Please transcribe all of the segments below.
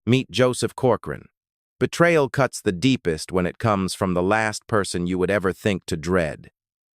Meet Joseph Corcoran. Betrayal cuts the deepest when it comes from the last person you would ever think to dread.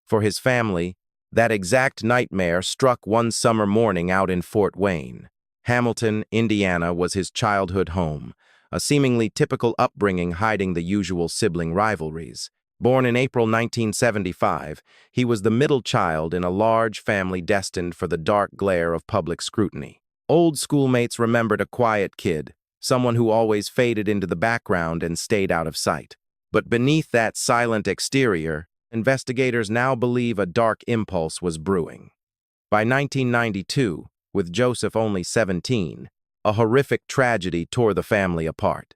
For his family, that exact nightmare struck one summer morning out in Fort Wayne. Hamilton, Indiana was his childhood home, a seemingly typical upbringing hiding the usual sibling rivalries. Born in April 1975, he was the middle child in a large family destined for the dark glare of public scrutiny. Old schoolmates remembered a quiet kid, someone who always faded into the background and stayed out of sight. But beneath that silent exterior, investigators now believe a dark impulse was brewing. By 1992, with Joseph only 17, a horrific tragedy tore the family apart.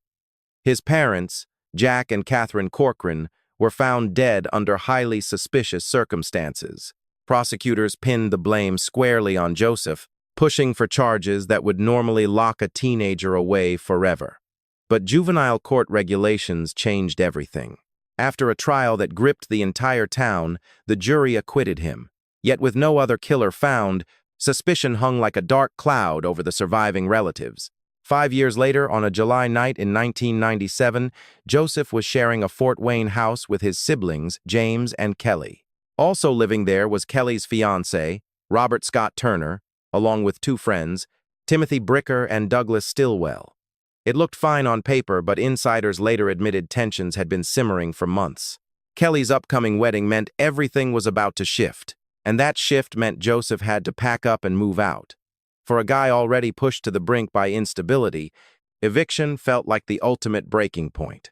His parents, Jack and Catherine Corcoran, were found dead under highly suspicious circumstances. Prosecutors pinned the blame squarely on Joseph, pushing for charges that would normally lock a teenager away forever. But juvenile court regulations changed everything. After a trial that gripped the entire town, the jury acquitted him. Yet with no other killer found, suspicion hung like a dark cloud over the surviving relatives. 5 years later, on a July night in 1997, Joseph was sharing a Fort Wayne house with his siblings, James and Kelly. Also living there was Kelly's fiancé, Robert Scott Turner, along with 2 friends, Timothy Bricker and Douglas Stillwell. It looked fine on paper, but insiders later admitted tensions had been simmering for months. Kelly's upcoming wedding meant everything was about to shift, and that shift meant Joseph had to pack up and move out. For a guy already pushed to the brink by instability, eviction felt like the ultimate breaking point.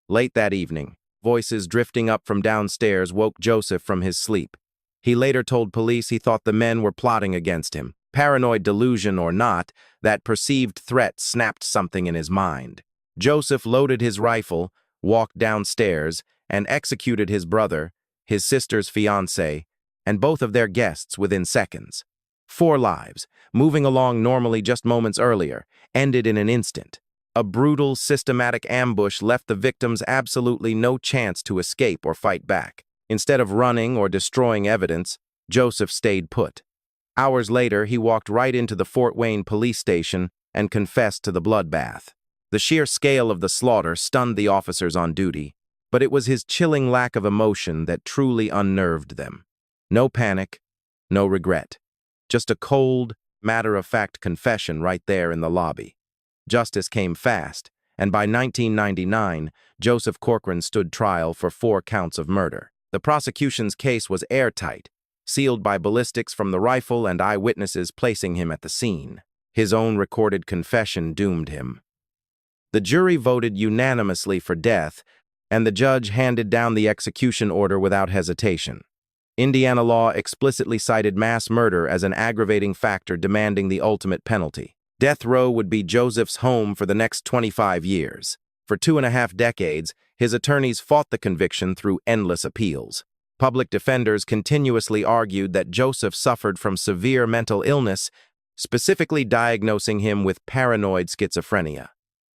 Late that evening, voices drifting up from downstairs woke Joseph from his sleep. He later told police he thought the men were plotting against him. Paranoid delusion or not, that perceived threat snapped something in his mind. Joseph loaded his rifle, walked downstairs, and executed his brother, his sister's fiancé, and both of their guests within seconds. 4 lives, moving along normally just moments earlier, ended in an instant. A brutal, systematic ambush left the victims absolutely no chance to escape or fight back. Instead of running or destroying evidence, Joseph stayed put. Hours later, he walked right into the Fort Wayne police station and confessed to the bloodbath. The sheer scale of the slaughter stunned the officers on duty, but it was his chilling lack of emotion that truly unnerved them. No panic, no regret. Just a cold, matter-of-fact confession right there in the lobby. Justice came fast, and by 1999, Joseph Corcoran stood trial for 4 counts of murder. The prosecution's case was airtight, sealed by ballistics from the rifle and eyewitnesses placing him at the scene. His own recorded confession doomed him. The jury voted unanimously for death, and the judge handed down the execution order without hesitation. Indiana law explicitly cited mass murder as an aggravating factor demanding the ultimate penalty. Death row would be Joseph's home for the next 25 years. For 2.5 decades, his attorneys fought the conviction through endless appeals. Public defenders continuously argued that Joseph suffered from severe mental illness, specifically diagnosing him with paranoid schizophrenia.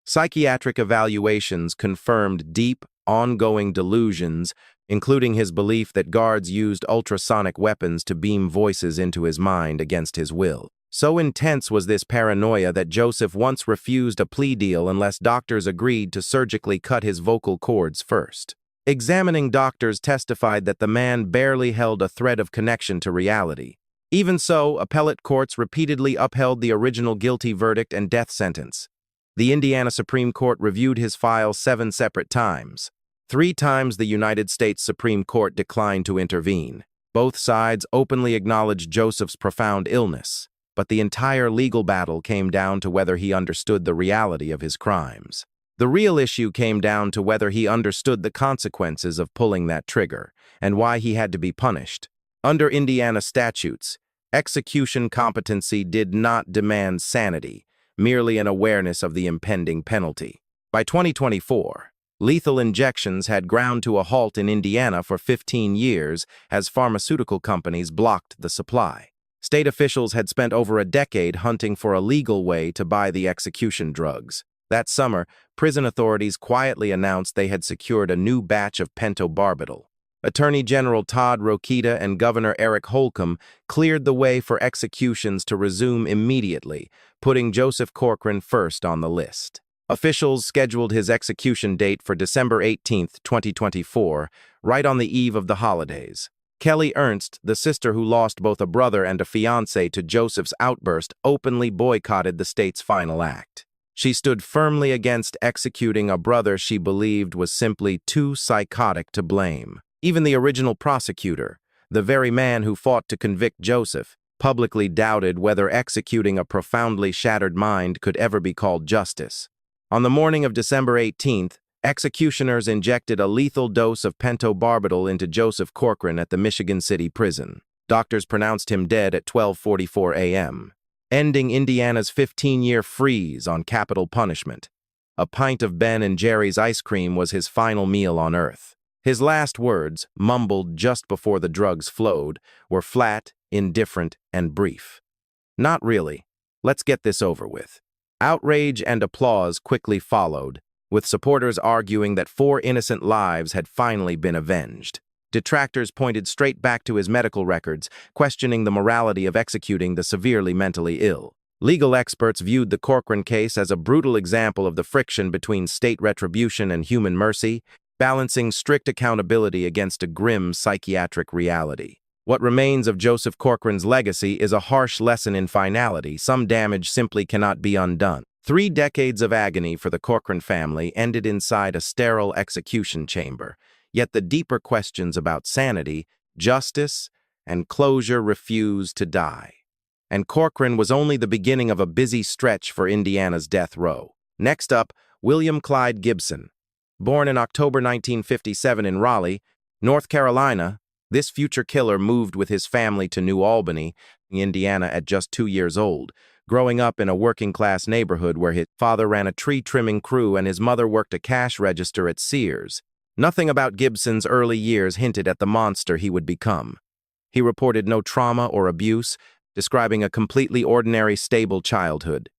Psychiatric evaluations confirmed deep, ongoing delusions, including his belief that guards used ultrasonic weapons to beam voices into his mind against his will. So intense was this paranoia that Joseph once refused a plea deal unless doctors agreed to surgically cut his vocal cords first. Examining doctors testified that the man barely held a thread of connection to reality. Even so, appellate courts repeatedly upheld the original guilty verdict and death sentence. The Indiana Supreme Court reviewed his file 7 separate times. 3 times the United States Supreme Court declined to intervene. Both sides openly acknowledged Joseph's profound illness, but the entire legal battle came down to whether he understood the reality of his crimes. The real issue came down to whether he understood the consequences of pulling that trigger, and why he had to be punished. Under Indiana statutes, execution competency did not demand sanity, merely an awareness of the impending penalty. By 2024, lethal injections had ground to a halt in Indiana for 15 years as pharmaceutical companies blocked the supply. State officials had spent over a decade hunting for a legal way to buy the execution drugs. That summer, prison authorities quietly announced they had secured a new batch of pentobarbital. Attorney General Todd Rokita and Governor Eric Holcomb cleared the way for executions to resume immediately, putting Joseph Corcoran first on the list. Officials scheduled his execution date for December 18, 2024, right on the eve of the holidays. Kelly Ernst, the sister who lost both a brother and a fiancé to Joseph's outburst, openly boycotted the state's final act. She stood firmly against executing a brother she believed was simply too psychotic to blame. Even the original prosecutor, the very man who fought to convict Joseph, publicly doubted whether executing a profoundly shattered mind could ever be called justice. On the morning of December 18th, executioners injected a lethal dose of pentobarbital into Joseph Corcoran at the Michigan City prison. Doctors pronounced him dead at 12:44 a.m., ending Indiana's 15-year freeze on capital punishment. A pint of Ben & Jerry's ice cream was his final meal on Earth. His last words, mumbled just before the drugs flowed, were flat, indifferent, and brief. "Not really. Let's get this over with." Outrage and applause quickly followed, with supporters arguing that 4 innocent lives had finally been avenged. Detractors pointed straight back to his medical records, questioning the morality of executing the severely mentally ill. Legal experts viewed the Corcoran case as a brutal example of the friction between state retribution and human mercy, balancing strict accountability against a grim psychiatric reality. What remains of Joseph Corcoran's legacy is a harsh lesson in finality. Some damage simply cannot be undone. 3 decades of agony for the Corcoran family ended inside a sterile execution chamber, yet the deeper questions about sanity, justice, and closure refused to die. And Corcoran was only the beginning of a busy stretch for Indiana's death row. Next up, William Clyde Gibson. Born in October 1957 in Raleigh, North Carolina, this future killer moved with his family to New Albany, Indiana at just 2 years old, growing up in a working-class neighborhood where his father ran a tree-trimming crew and his mother worked a cash register at Sears. Nothing about Gibson's early years hinted at the monster he would become. He reported no trauma or abuse, describing a completely ordinary, stable childhood.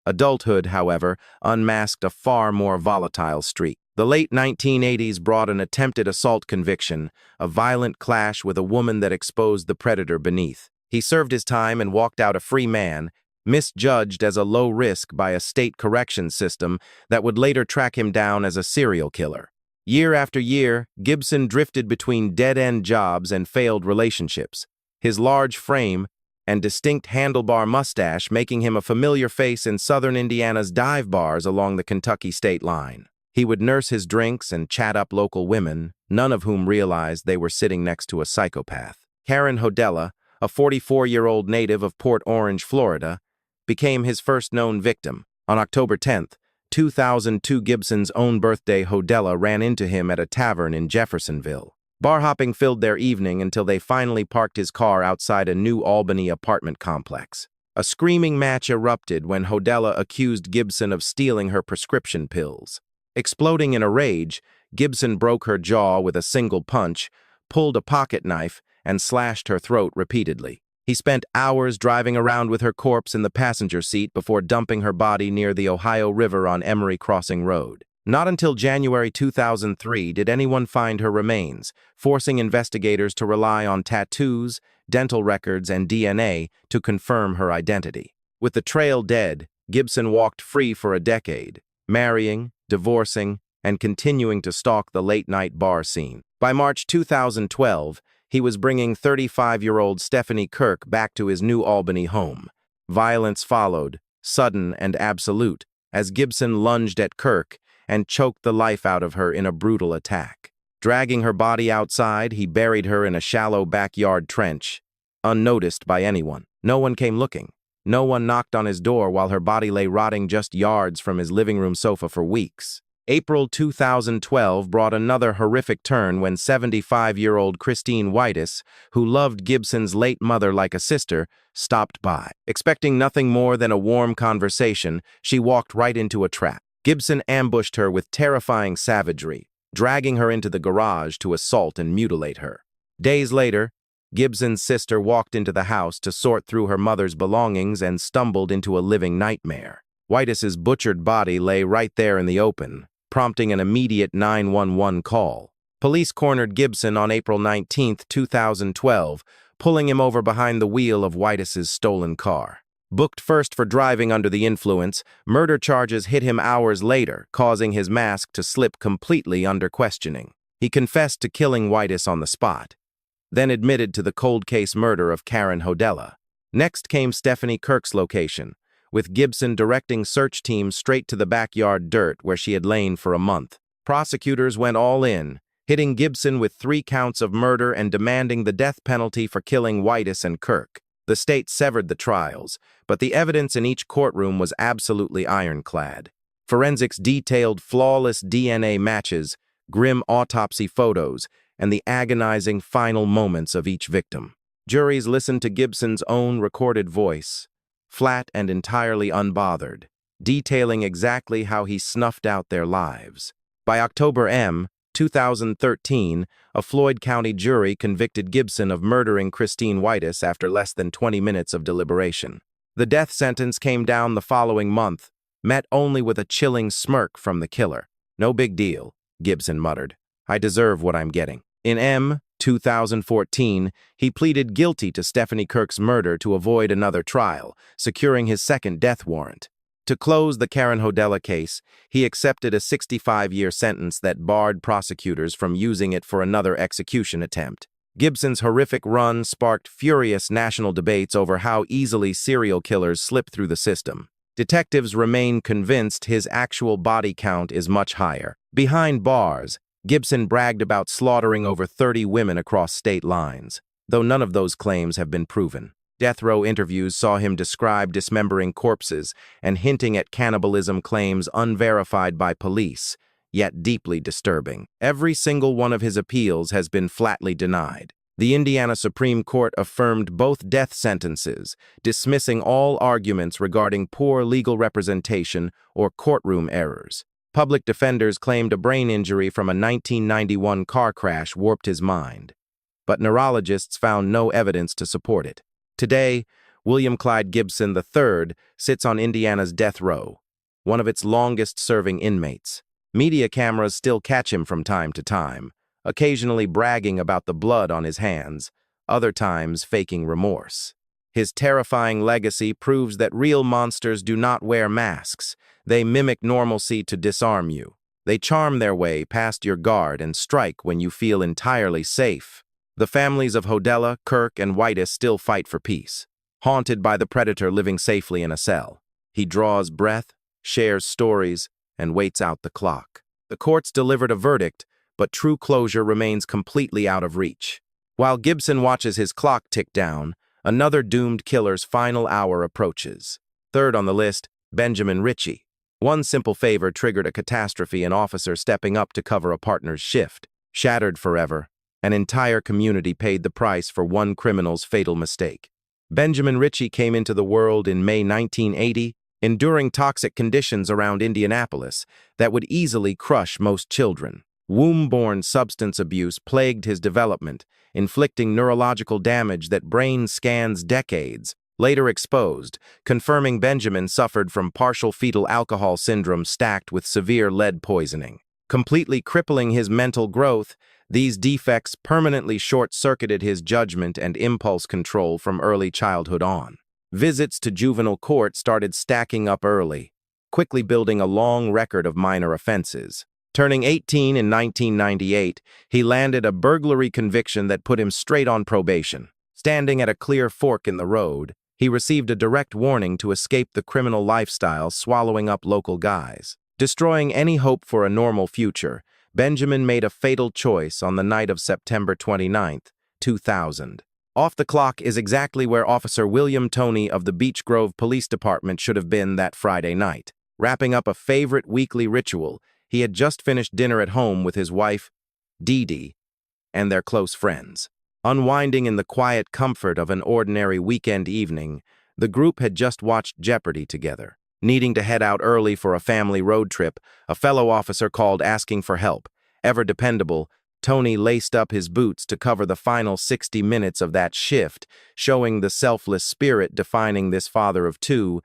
Adulthood, however, unmasked a far more volatile streak. The late 1980s brought an attempted assault conviction, a violent clash with a woman that exposed the predator beneath. He served his time and walked out a free man, misjudged as a low risk by a state corrections system that would later track him down as a serial killer. Year after year, Gibson drifted between dead-end jobs and failed relationships, his large frame and distinct handlebar mustache making him a familiar face in southern Indiana's dive bars along the Kentucky state line. He would nurse his drinks and chat up local women, none of whom realized they were sitting next to a psychopath. Karen Hodella, a 44-year-old native of Port Orange, Florida, became his first known victim. On October 10, 2002, Gibson's own birthday, Hodella ran into him at a tavern in Jeffersonville. Bar hopping filled their evening until they finally parked his car outside a New Albany apartment complex. A screaming match erupted when Hodella accused Gibson of stealing her prescription pills. Exploding in a rage, Gibson broke her jaw with a single punch, pulled a pocket knife, and slashed her throat repeatedly. He spent hours driving around with her corpse in the passenger seat before dumping her body near the Ohio River on Emory Crossing Road. Not until January 2003 did anyone find her remains, forcing investigators to rely on tattoos, dental records, and DNA to confirm her identity. With the trail dead, Gibson walked free for a decade, marrying, divorcing, and continuing to stalk the late-night bar scene. By March 2012, he was bringing 35-year-old Stephanie Kirk back to his New Albany home. Violence followed, sudden and absolute, as Gibson lunged at Kirk and choked the life out of her in a brutal attack. Dragging her body outside, he buried her in a shallow backyard trench, unnoticed by anyone. No one came looking. No one knocked on his door while her body lay rotting just yards from his living room sofa for weeks. April 2012 brought another horrific turn when 75-year-old Christine Whitus, who loved Gibson's late mother like a sister, stopped by. Expecting nothing more than a warm conversation, she walked right into a trap. Gibson ambushed her with terrifying savagery, dragging her into the garage to assault and mutilate her. Days later, Gibson's sister walked into the house to sort through her mother's belongings and stumbled into a living nightmare. Whitus's butchered body lay right there in the open, prompting an immediate 911 call. Police cornered Gibson on April 19, 2012, pulling him over behind the wheel of Whitus's stolen car. Booked first for driving under the influence, murder charges hit him hours later, causing his mask to slip completely under questioning. He confessed to killing Whitus on the spot, then admitted to the cold case murder of Karen Hodella. Next came Stephanie Kirk's location, with Gibson directing search teams straight to the backyard dirt where she had lain for a month. Prosecutors went all in, hitting Gibson with 3 counts of murder and demanding the death penalty for killing Whitus and Kirk. The state severed the trials, but the evidence in each courtroom was absolutely ironclad. Forensics detailed flawless DNA matches, grim autopsy photos, and the agonizing final moments of each victim. Juries listened to Gibson's own recorded voice, flat and entirely unbothered, detailing exactly how he snuffed out their lives. By October 2013, a Floyd County jury convicted Gibson of murdering Christine Whitus after less than 20 minutes of deliberation. The death sentence came down the following month, met only with a chilling smirk from the killer. "No big deal," Gibson muttered. "I deserve what I'm getting." In 2014, he pleaded guilty to Stephanie Kirk's murder to avoid another trial, securing his second death warrant. To close the Karen Hodella case, he accepted a 65-year sentence that barred prosecutors from using it for another execution attempt. Gibson's horrific run sparked furious national debates over how easily serial killers slip through the system. Detectives remain convinced his actual body count is much higher. Behind bars, Gibson bragged about slaughtering over 30 women across state lines, though none of those claims have been proven. Death row interviews saw him describe dismembering corpses and hinting at cannibalism claims unverified by police, yet deeply disturbing. Every single one of his appeals has been flatly denied. The Indiana Supreme Court affirmed both death sentences, dismissing all arguments regarding poor legal representation or courtroom errors. Public defenders claimed a brain injury from a 1991 car crash warped his mind, but neurologists found no evidence to support it. Today, William Clyde Gibson III sits on Indiana's death row, one of its longest-serving inmates. Media cameras still catch him from time to time, occasionally bragging about the blood on his hands, other times faking remorse. His terrifying legacy proves that real monsters do not wear masks. They mimic normalcy to disarm you. They charm their way past your guard and strike when you feel entirely safe. The families of Hodella, Kirk, and Whitus still fight for peace, haunted by the predator living safely in a cell. He draws breath, shares stories, and waits out the clock. The courts delivered a verdict, but true closure remains completely out of reach. While Gibson watches his clock tick down, another doomed killer's final hour approaches. Third on the list, Benjamin Ritchie. One simple favor triggered a catastrophe, an officer stepping up to cover a partner's shift. Shattered forever, an entire community paid the price for one criminal's fatal mistake. Benjamin Ritchie came into the world in May 1980, enduring toxic conditions around Indianapolis that would easily crush most children. Womb-borne substance abuse plagued his development, inflicting neurological damage that brain scans decades later exposed, confirming Benjamin suffered from partial fetal alcohol syndrome stacked with severe lead poisoning. Completely crippling his mental growth, these defects permanently short-circuited his judgment and impulse control from early childhood on. Visits to juvenile court started stacking up early, quickly building a long record of minor offenses. Turning 18 in 1998, he landed a burglary conviction that put him straight on probation. Standing at a clear fork in the road, he received a direct warning to escape the criminal lifestyle, swallowing up local guys. Destroying any hope for a normal future, Benjamin made a fatal choice on the night of September 29, 2000. Off the clock is exactly where Officer William Toney of the Beech Grove Police Department should have been that Friday night. Wrapping up a favorite weekly ritual, he had just finished dinner at home with his wife, Dee Dee, and their close friends. Unwinding in the quiet comfort of an ordinary weekend evening, the group had just watched Jeopardy together. Needing to head out early for a family road trip, a fellow officer called asking for help. Ever dependable, Toney laced up his boots to cover the final 60 minutes of that shift, showing the selfless spirit defining this father of two,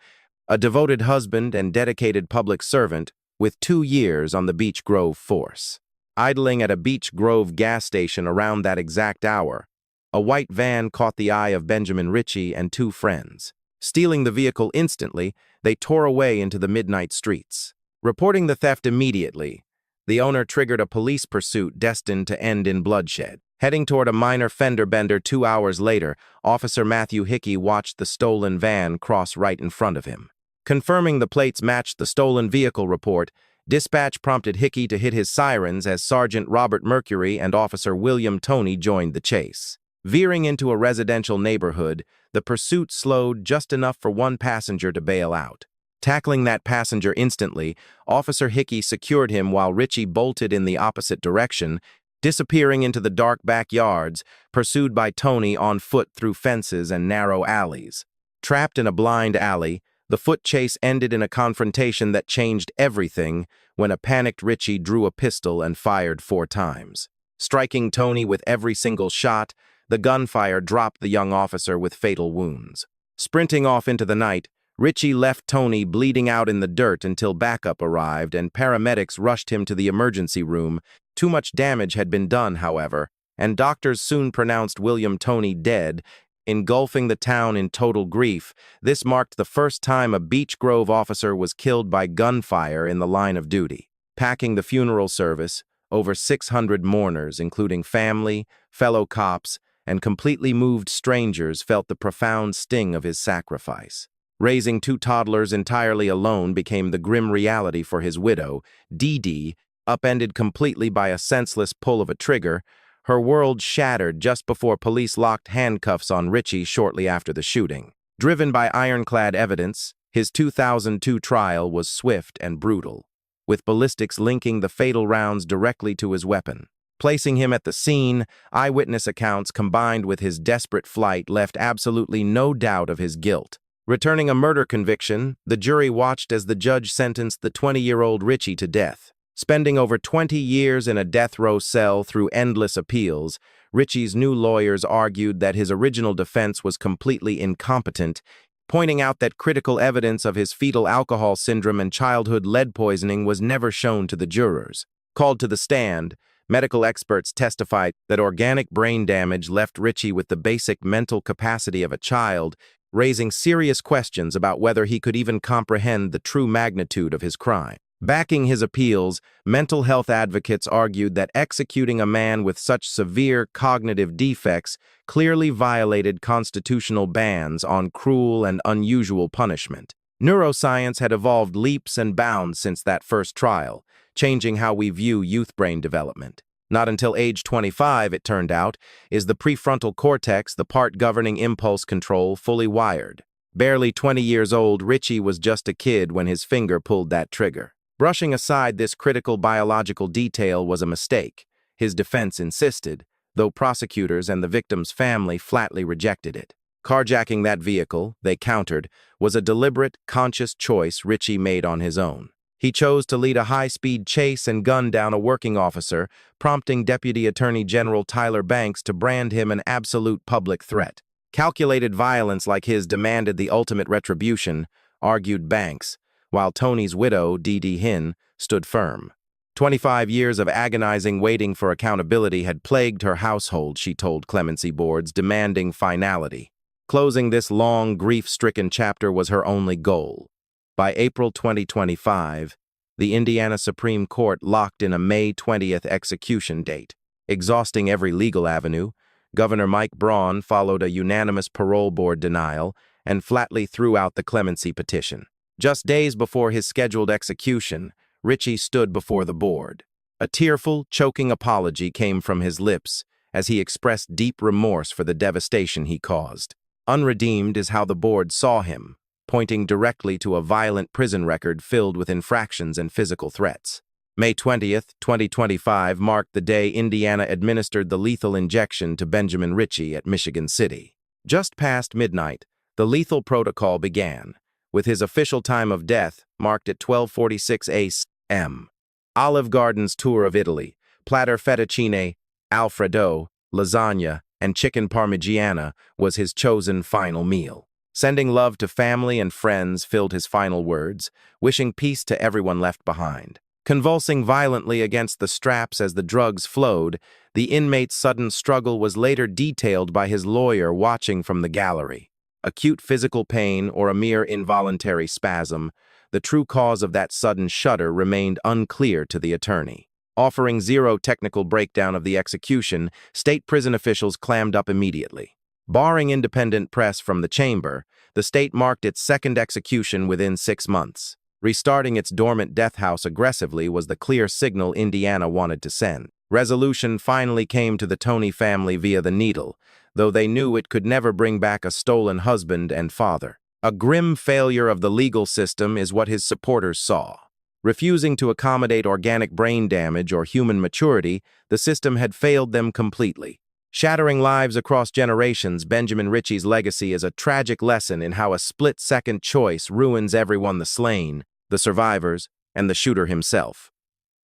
a devoted husband and dedicated public servant with 2 years on the Beech Grove force. Idling at a Beech Grove gas station around that exact hour, a white van caught the eye of Benjamin Ritchie and 2 friends. Stealing the vehicle instantly, they tore away into the midnight streets. Reporting the theft immediately, the owner triggered a police pursuit destined to end in bloodshed. Heading toward a minor fender bender 2 hours later, Officer Matthew Hickey watched the stolen van cross right in front of him. Confirming the plates matched the stolen vehicle report, dispatch prompted Hickey to hit his sirens as Sergeant Robert Mercury and Officer William Toney joined the chase. Veering into a residential neighborhood, the pursuit slowed just enough for one passenger to bail out. Tackling that passenger instantly, Officer Hickey secured him while Ritchie bolted in the opposite direction, disappearing into the dark backyards, pursued by Toney on foot through fences and narrow alleys. Trapped in a blind alley, the foot chase ended in a confrontation that changed everything when a panicked Ritchie drew a pistol and fired 4 times. Striking Toney with every single shot, the gunfire dropped the young officer with fatal wounds. Sprinting off into the night, Ritchie left Toney bleeding out in the dirt until backup arrived and paramedics rushed him to the emergency room. Too much damage had been done, however, and doctors soon pronounced William Toney dead, engulfing the town in total grief. This marked the first time a Beech Grove officer was killed by gunfire in the line of duty. Packing the funeral service, over 600 mourners, including family, fellow cops, and completely moved strangers, felt the profound sting of his sacrifice. Raising 2 toddlers entirely alone became the grim reality for his widow, Dee Dee, upended completely by a senseless pull of a trigger. Her world shattered just before police locked handcuffs on Ritchie shortly after the shooting. Driven by ironclad evidence, his 2002 trial was swift and brutal, with ballistics linking the fatal rounds directly to his weapon. Placing him at the scene, eyewitness accounts combined with his desperate flight left absolutely no doubt of his guilt. Returning a murder conviction, the jury watched as the judge sentenced the 20-year-old Ritchie to death. Spending over 20 years in a death row cell through endless appeals, Ritchie's new lawyers argued that his original defense was completely incompetent, pointing out that critical evidence of his fetal alcohol syndrome and childhood lead poisoning was never shown to the jurors. Called to the stand, medical experts testified that organic brain damage left Ritchie with the basic mental capacity of a child, raising serious questions about whether he could even comprehend the true magnitude of his crime. Backing his appeals, mental health advocates argued that executing a man with such severe cognitive defects clearly violated constitutional bans on cruel and unusual punishment. Neuroscience had evolved leaps and bounds since that first trial, changing how we view youth brain development. Not until age 25, it turned out, is the prefrontal cortex, the part governing impulse control, fully wired. Barely 20 years old, Ritchie was just a kid when his finger pulled that trigger. Brushing aside this critical biological detail was a mistake, his defense insisted, though prosecutors and the victim's family flatly rejected it. Carjacking that vehicle, they countered, was a deliberate, conscious choice Ritchie made on his own. He chose to lead a high-speed chase and gun down a working officer, prompting Deputy Attorney General Tyler Banks to brand him an absolute public threat. Calculated violence like his demanded the ultimate retribution, argued Banks, while Toney's widow, Dee Dee Hinn, stood firm. 25 years of agonizing waiting for accountability had plagued her household, she told clemency boards, demanding finality. Closing this long, grief-stricken chapter was her only goal. By April 2025, the Indiana Supreme Court locked in a May 20th execution date. Exhausting every legal avenue, Governor Mike Braun followed a unanimous parole board denial and flatly threw out the clemency petition. Just days before his scheduled execution, Ritchie stood before the board. A tearful, choking apology came from his lips as he expressed deep remorse for the devastation he caused. Unredeemed is how the board saw him, pointing directly to a violent prison record filled with infractions and physical threats. May 20th, 2025 marked the day Indiana administered the lethal injection to Benjamin Ritchie at Michigan City. Just past midnight, the lethal protocol began, with his official time of death marked at 12:46 a.m. Olive Garden's tour of Italy, platter fettuccine, Alfredo, lasagna, and chicken parmigiana was his chosen final meal. Sending love to family and friends filled his final words, wishing peace to everyone left behind. Convulsing violently against the straps as the drugs flowed, the inmate's sudden struggle was later detailed by his lawyer watching from the gallery. acute physical pain, or a mere involuntary spasm, the true cause of that sudden shudder remained unclear to the attorney. Offering zero technical breakdown of the execution, state prison officials clammed up immediately. Barring independent press from the chamber, the state marked its second execution within 6 months. Restarting its dormant death house aggressively was the clear signal Indiana wanted to send. Resolution finally came to the Toney family via the needle, though they knew it could never bring back a stolen husband and father. A grim failure of the legal system is what his supporters saw. Refusing to accommodate organic brain damage or human maturity, the system had failed them completely. Shattering lives across generations, Benjamin Ritchie's legacy is a tragic lesson in how a split-second choice ruins everyone: the slain, the survivors, and the shooter himself.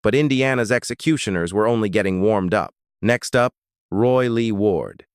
But Indiana's executioners were only getting warmed up. Next up, Roy Lee Ward.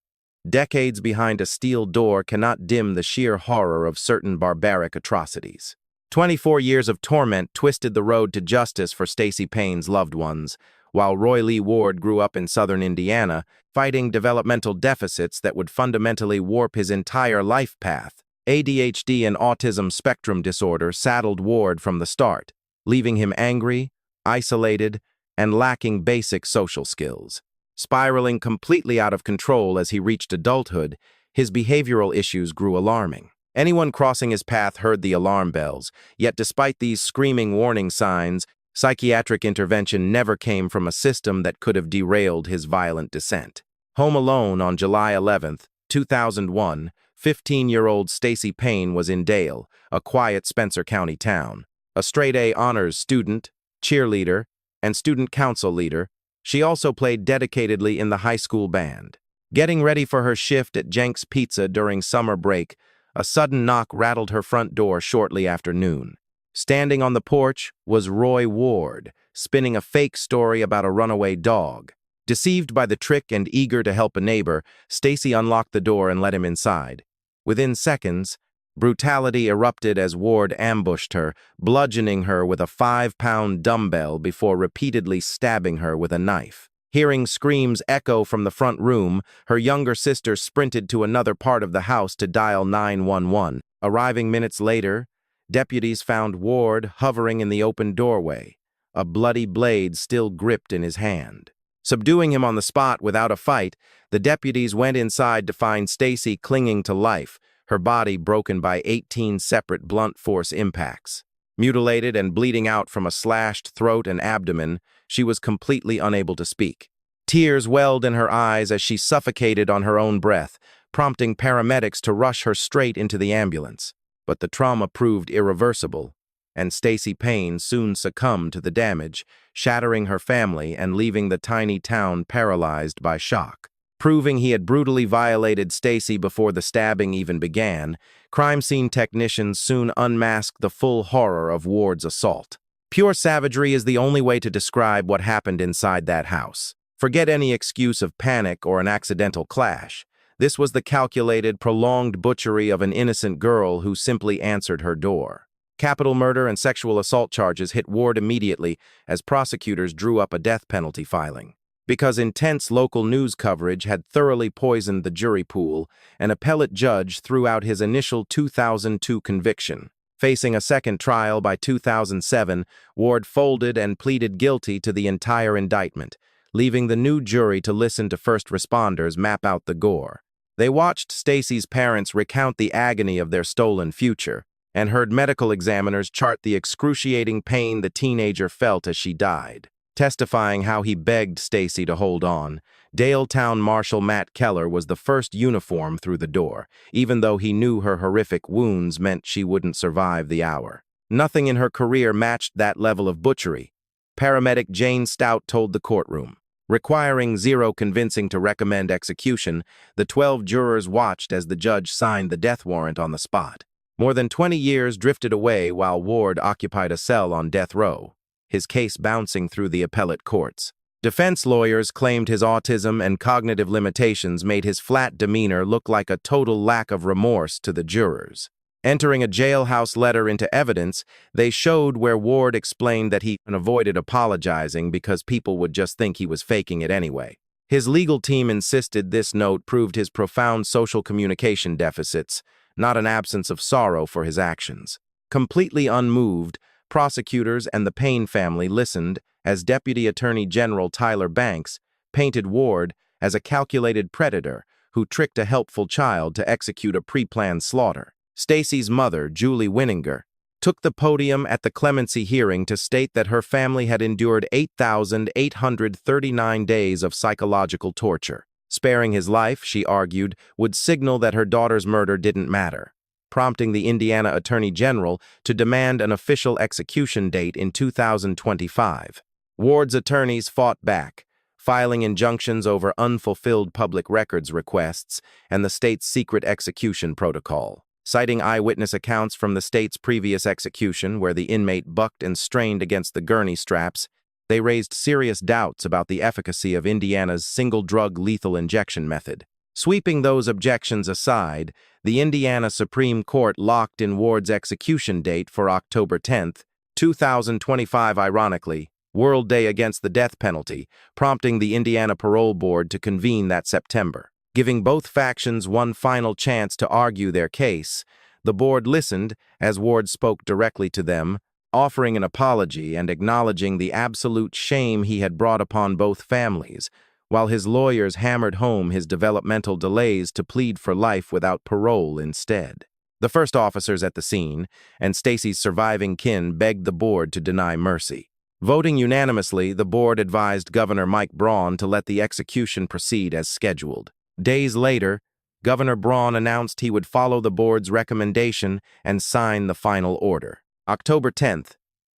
Decades behind a steel door cannot dim the sheer horror of certain barbaric atrocities. 24 years of torment twisted the road to justice for Stacy Payne's loved ones, while Roy Lee Ward grew up in southern Indiana, fighting developmental deficits that would fundamentally warp his entire life path. ADHD and autism spectrum disorder saddled Ward from the start, leaving him angry, isolated, and lacking basic social skills. Spiraling completely out of control as he reached adulthood, his behavioral issues grew alarming. Anyone crossing his path heard the alarm bells, yet despite these screaming warning signs, psychiatric intervention never came from a system that could have derailed his violent descent. Home alone on July 11, 2001, 15-year-old Stacy Payne was in Dale, a quiet Spencer County town. A straight-A honors student, cheerleader, and student council leader, she also played dedicatedly in the high school band. Getting ready for her shift at Jenks Pizza during summer break, a sudden knock rattled her front door shortly after noon. Standing on the porch was Roy Ward, spinning a fake story about a runaway dog. Deceived by the trick and eager to help a neighbor, Stacy unlocked the door and let him inside. Within seconds, brutality erupted as Ward ambushed her, bludgeoning her with a 5-pound dumbbell before repeatedly stabbing her with a knife. Hearing screams echo from the front room, her younger sister sprinted to another part of the house to dial 911. Arriving minutes later, deputies found Ward hovering in the open doorway, a bloody blade still gripped in his hand. Subduing him on the spot without a fight, the deputies went inside to find Stacy clinging to life, her body broken by 18 separate blunt force impacts. Mutilated and bleeding out from a slashed throat and abdomen, she was completely unable to speak. Tears welled in her eyes as she suffocated on her own breath, prompting paramedics to rush her straight into the ambulance. But the trauma proved irreversible, and Stacy Payne soon succumbed to the damage, shattering her family and leaving the tiny town paralyzed by shock. Proving he had brutally violated Stacy before the stabbing even began, crime scene technicians soon unmasked the full horror of Ward's assault. Pure savagery is the only way to describe what happened inside that house. Forget any excuse of panic or an accidental clash. This was the calculated, prolonged butchery of an innocent girl who simply answered her door. Capital murder and sexual assault charges hit Ward immediately as prosecutors drew up a death penalty filing. Because intense local news coverage had thoroughly poisoned the jury pool, an appellate judge threw out his initial 2002 conviction. Facing a second trial by 2007, Ward folded and pleaded guilty to the entire indictment, leaving the new jury to listen to first responders map out the gore. They watched Stacy's parents recount the agony of their stolen future, and heard medical examiners chart the excruciating pain the teenager felt as she died. Testifying how he begged Stacy to hold on, Dale Town Marshal Matt Keller was the first uniform through the door, even though he knew her horrific wounds meant she wouldn't survive the hour. Nothing in her career matched that level of butchery. Paramedic Jane Stout told the courtroom. Requiring zero convincing to recommend execution, the 12 jurors watched as the judge signed the death warrant on the spot. More than 20 years drifted away while Ward occupied a cell on death row, his case bouncing through the appellate courts. Defense lawyers claimed his autism and cognitive limitations made his flat demeanor look like a total lack of remorse to the jurors. Entering a jailhouse letter into evidence, they showed where Ward explained that he avoided apologizing because people would just think he was faking it anyway. His legal team insisted this note proved his profound social communication deficits, not an absence of sorrow for his actions. Completely unmoved, prosecutors and the Payne family listened as Deputy Attorney General Tyler Banks painted Ward as a calculated predator who tricked a helpful child to execute a pre-planned slaughter. Stacy's mother, Julie Winninger, took the podium at the clemency hearing to state that her family had endured 8,839 days of psychological torture. Sparing his life, she argued, would signal that her daughter's murder didn't matter, prompting the Indiana Attorney General to demand an official execution date in 2025. Ward's attorneys fought back, filing injunctions over unfulfilled public records requests and the state's secret execution protocol. Citing eyewitness accounts from the state's previous execution where the inmate bucked and strained against the gurney straps, they raised serious doubts about the efficacy of Indiana's single-drug lethal injection method. Sweeping those objections aside, the Indiana Supreme Court locked in Ward's execution date for October 10, 2025, ironically, World Day Against the Death Penalty, prompting the Indiana Parole Board to convene that September. Giving both factions one final chance to argue their case, the board listened as Ward spoke directly to them, offering an apology and acknowledging the absolute shame he had brought upon both families, while his lawyers hammered home his developmental delays to plead for life without parole instead. The first officers at the scene, and Stacy's surviving kin, begged the board to deny mercy. Voting unanimously, the board advised Governor Mike Braun to let the execution proceed as scheduled. Days later, Governor Braun announced he would follow the board's recommendation and sign the final order. October 10,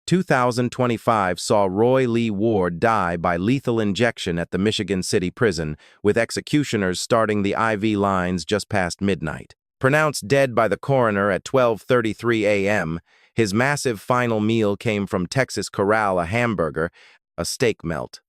2025 saw Roy Lee Ward die by lethal injection at the Michigan City Prison, with executioners starting the IV lines just past midnight. Pronounced dead by the coroner at 12:33 a.m., his massive final meal came from Texas Corral: a hamburger, a steak melt,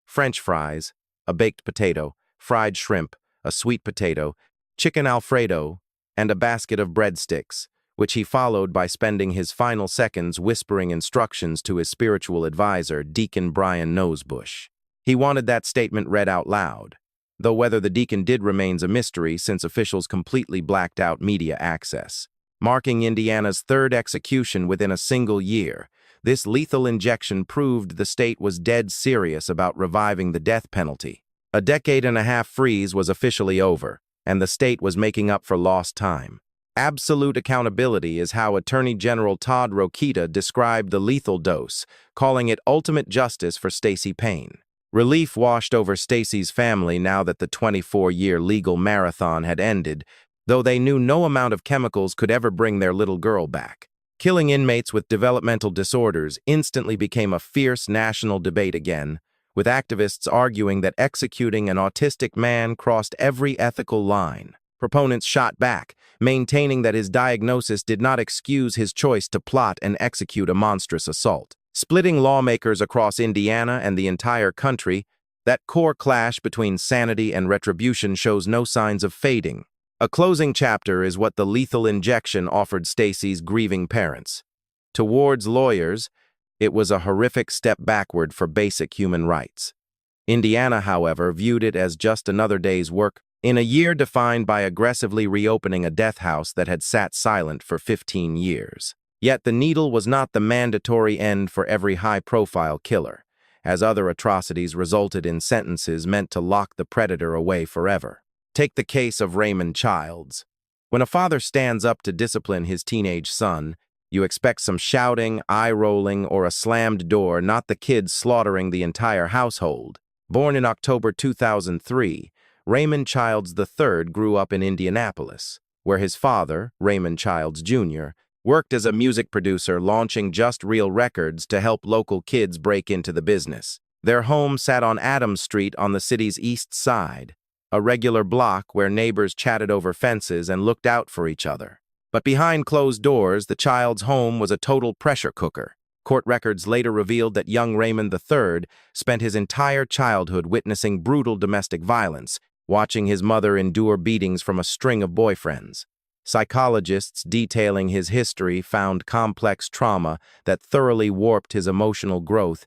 French fries, a baked potato, fried shrimp, a sweet potato, chicken Alfredo, and a basket of breadsticks, which he followed by spending his final seconds whispering instructions to his spiritual advisor, Deacon Brian Nosebush. He wanted that statement read out loud, though whether the deacon did remains a mystery since officials completely blacked out media access. Marking Indiana's third execution within a single year, this lethal injection proved the state was dead serious about reviving the death penalty. A decade-and-a-half freeze was officially over, and the state was making up for lost time. Absolute accountability is how Attorney General Todd Rokita described the lethal dose, calling it ultimate justice for Stacy Payne. Relief washed over Stacy's family now that the 24-year legal marathon had ended, though they knew no amount of chemicals could ever bring their little girl back. Killing inmates with developmental disorders instantly became a fierce national debate again, with activists arguing that executing an autistic man crossed every ethical line. Proponents shot back, maintaining that his diagnosis did not excuse his choice to plot and execute a monstrous assault. Splitting lawmakers across Indiana and the entire country, that core clash between sanity and retribution shows no signs of fading. A closing chapter is what the lethal injection offered Stacy's grieving parents. To Ward's lawyers, it was a horrific step backward for basic human rights. Indiana, however, viewed it as just another day's work in a year defined by aggressively reopening a death house that had sat silent for 15 years. Yet the needle was not the mandatory end for every high-profile killer, as other atrocities resulted in sentences meant to lock the predator away forever. Take the case of Raymond Childs. When a father stands up to discipline his teenage son, you expect some shouting, eye-rolling, or a slammed door, not the kid slaughtering the entire household. Born in October 2003, Raymond Childs III grew up in Indianapolis, where his father, Raymond Childs Jr., worked as a music producer launching Just Real Records to help local kids break into the business. Their home sat on Adams Street on the city's east side, a regular block where neighbors chatted over fences and looked out for each other. But behind closed doors, the child's home was a total pressure cooker. Court records later revealed that young Raymond III spent his entire childhood witnessing brutal domestic violence, watching his mother endure beatings from a string of boyfriends. Psychologists detailing his history found complex trauma that thoroughly warped his emotional growth,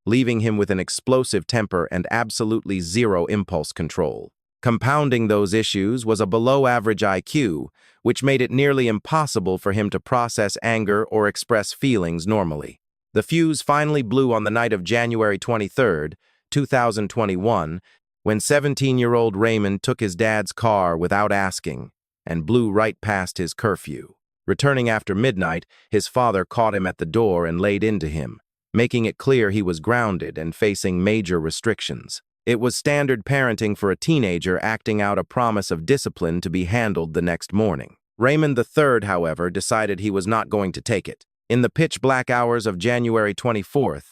leaving him with an explosive temper and absolutely zero impulse control. Compounding those issues was a below-average IQ, which made it nearly impossible for him to process anger or express feelings normally. The fuse finally blew on the night of January 23, 2021, when 17-year-old Raymond took his dad's car without asking and blew right past his curfew. Returning after midnight, his father caught him at the door and laid into him, making it clear he was grounded and facing major restrictions. It was standard parenting for a teenager acting out a promise of discipline to be handled the next morning. Raymond III, however, decided he was not going to take it. In the pitch-black hours of January 24,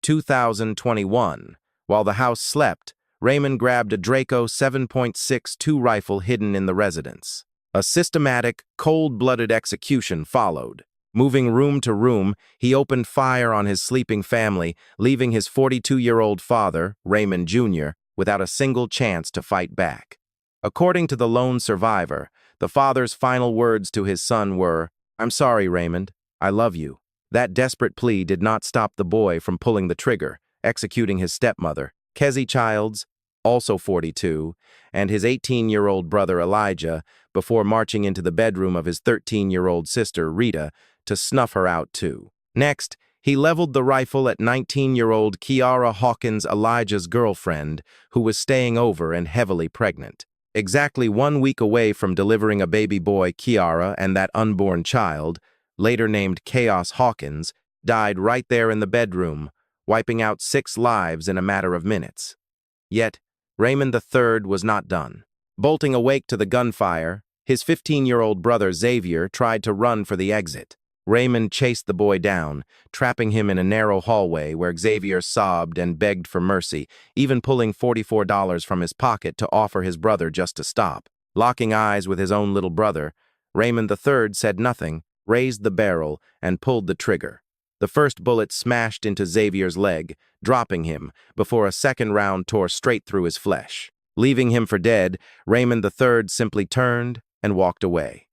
2021, while the house slept, Raymond grabbed a Draco 7.62 rifle hidden in the residence. A systematic, cold-blooded execution followed. Moving room to room, he opened fire on his sleeping family, leaving his 42-year-old father, Raymond Jr., without a single chance to fight back. According to the lone survivor, the father's final words to his son were, "I'm sorry, Raymond. I love you." That desperate plea did not stop the boy from pulling the trigger, executing his stepmother, Kezzy Childs, also 42, and his 18-year-old brother Elijah, before marching into the bedroom of his 13-year-old sister, Rita, to snuff her out too. Next, he leveled the rifle at 19-year-old Kiara Hawkins, Elijah's girlfriend, who was staying over and heavily pregnant. Exactly 1 week away from delivering a baby boy, Kiara and that unborn child, later named Chaos Hawkins, died right there in the bedroom, wiping out 6 lives in a matter of minutes. Yet, Raymond III was not done. Bolting awake to the gunfire, his 15-year-old brother Xavier tried to run for the exit. Raymond chased the boy down, trapping him in a narrow hallway where Xavier sobbed and begged for mercy, even pulling $44 from his pocket to offer his brother just to stop. Locking eyes with his own little brother, Raymond III said nothing, raised the barrel, and pulled the trigger. The first bullet smashed into Xavier's leg, dropping him, before a second round tore straight through his flesh. Leaving him for dead, Raymond III simply turned and walked away.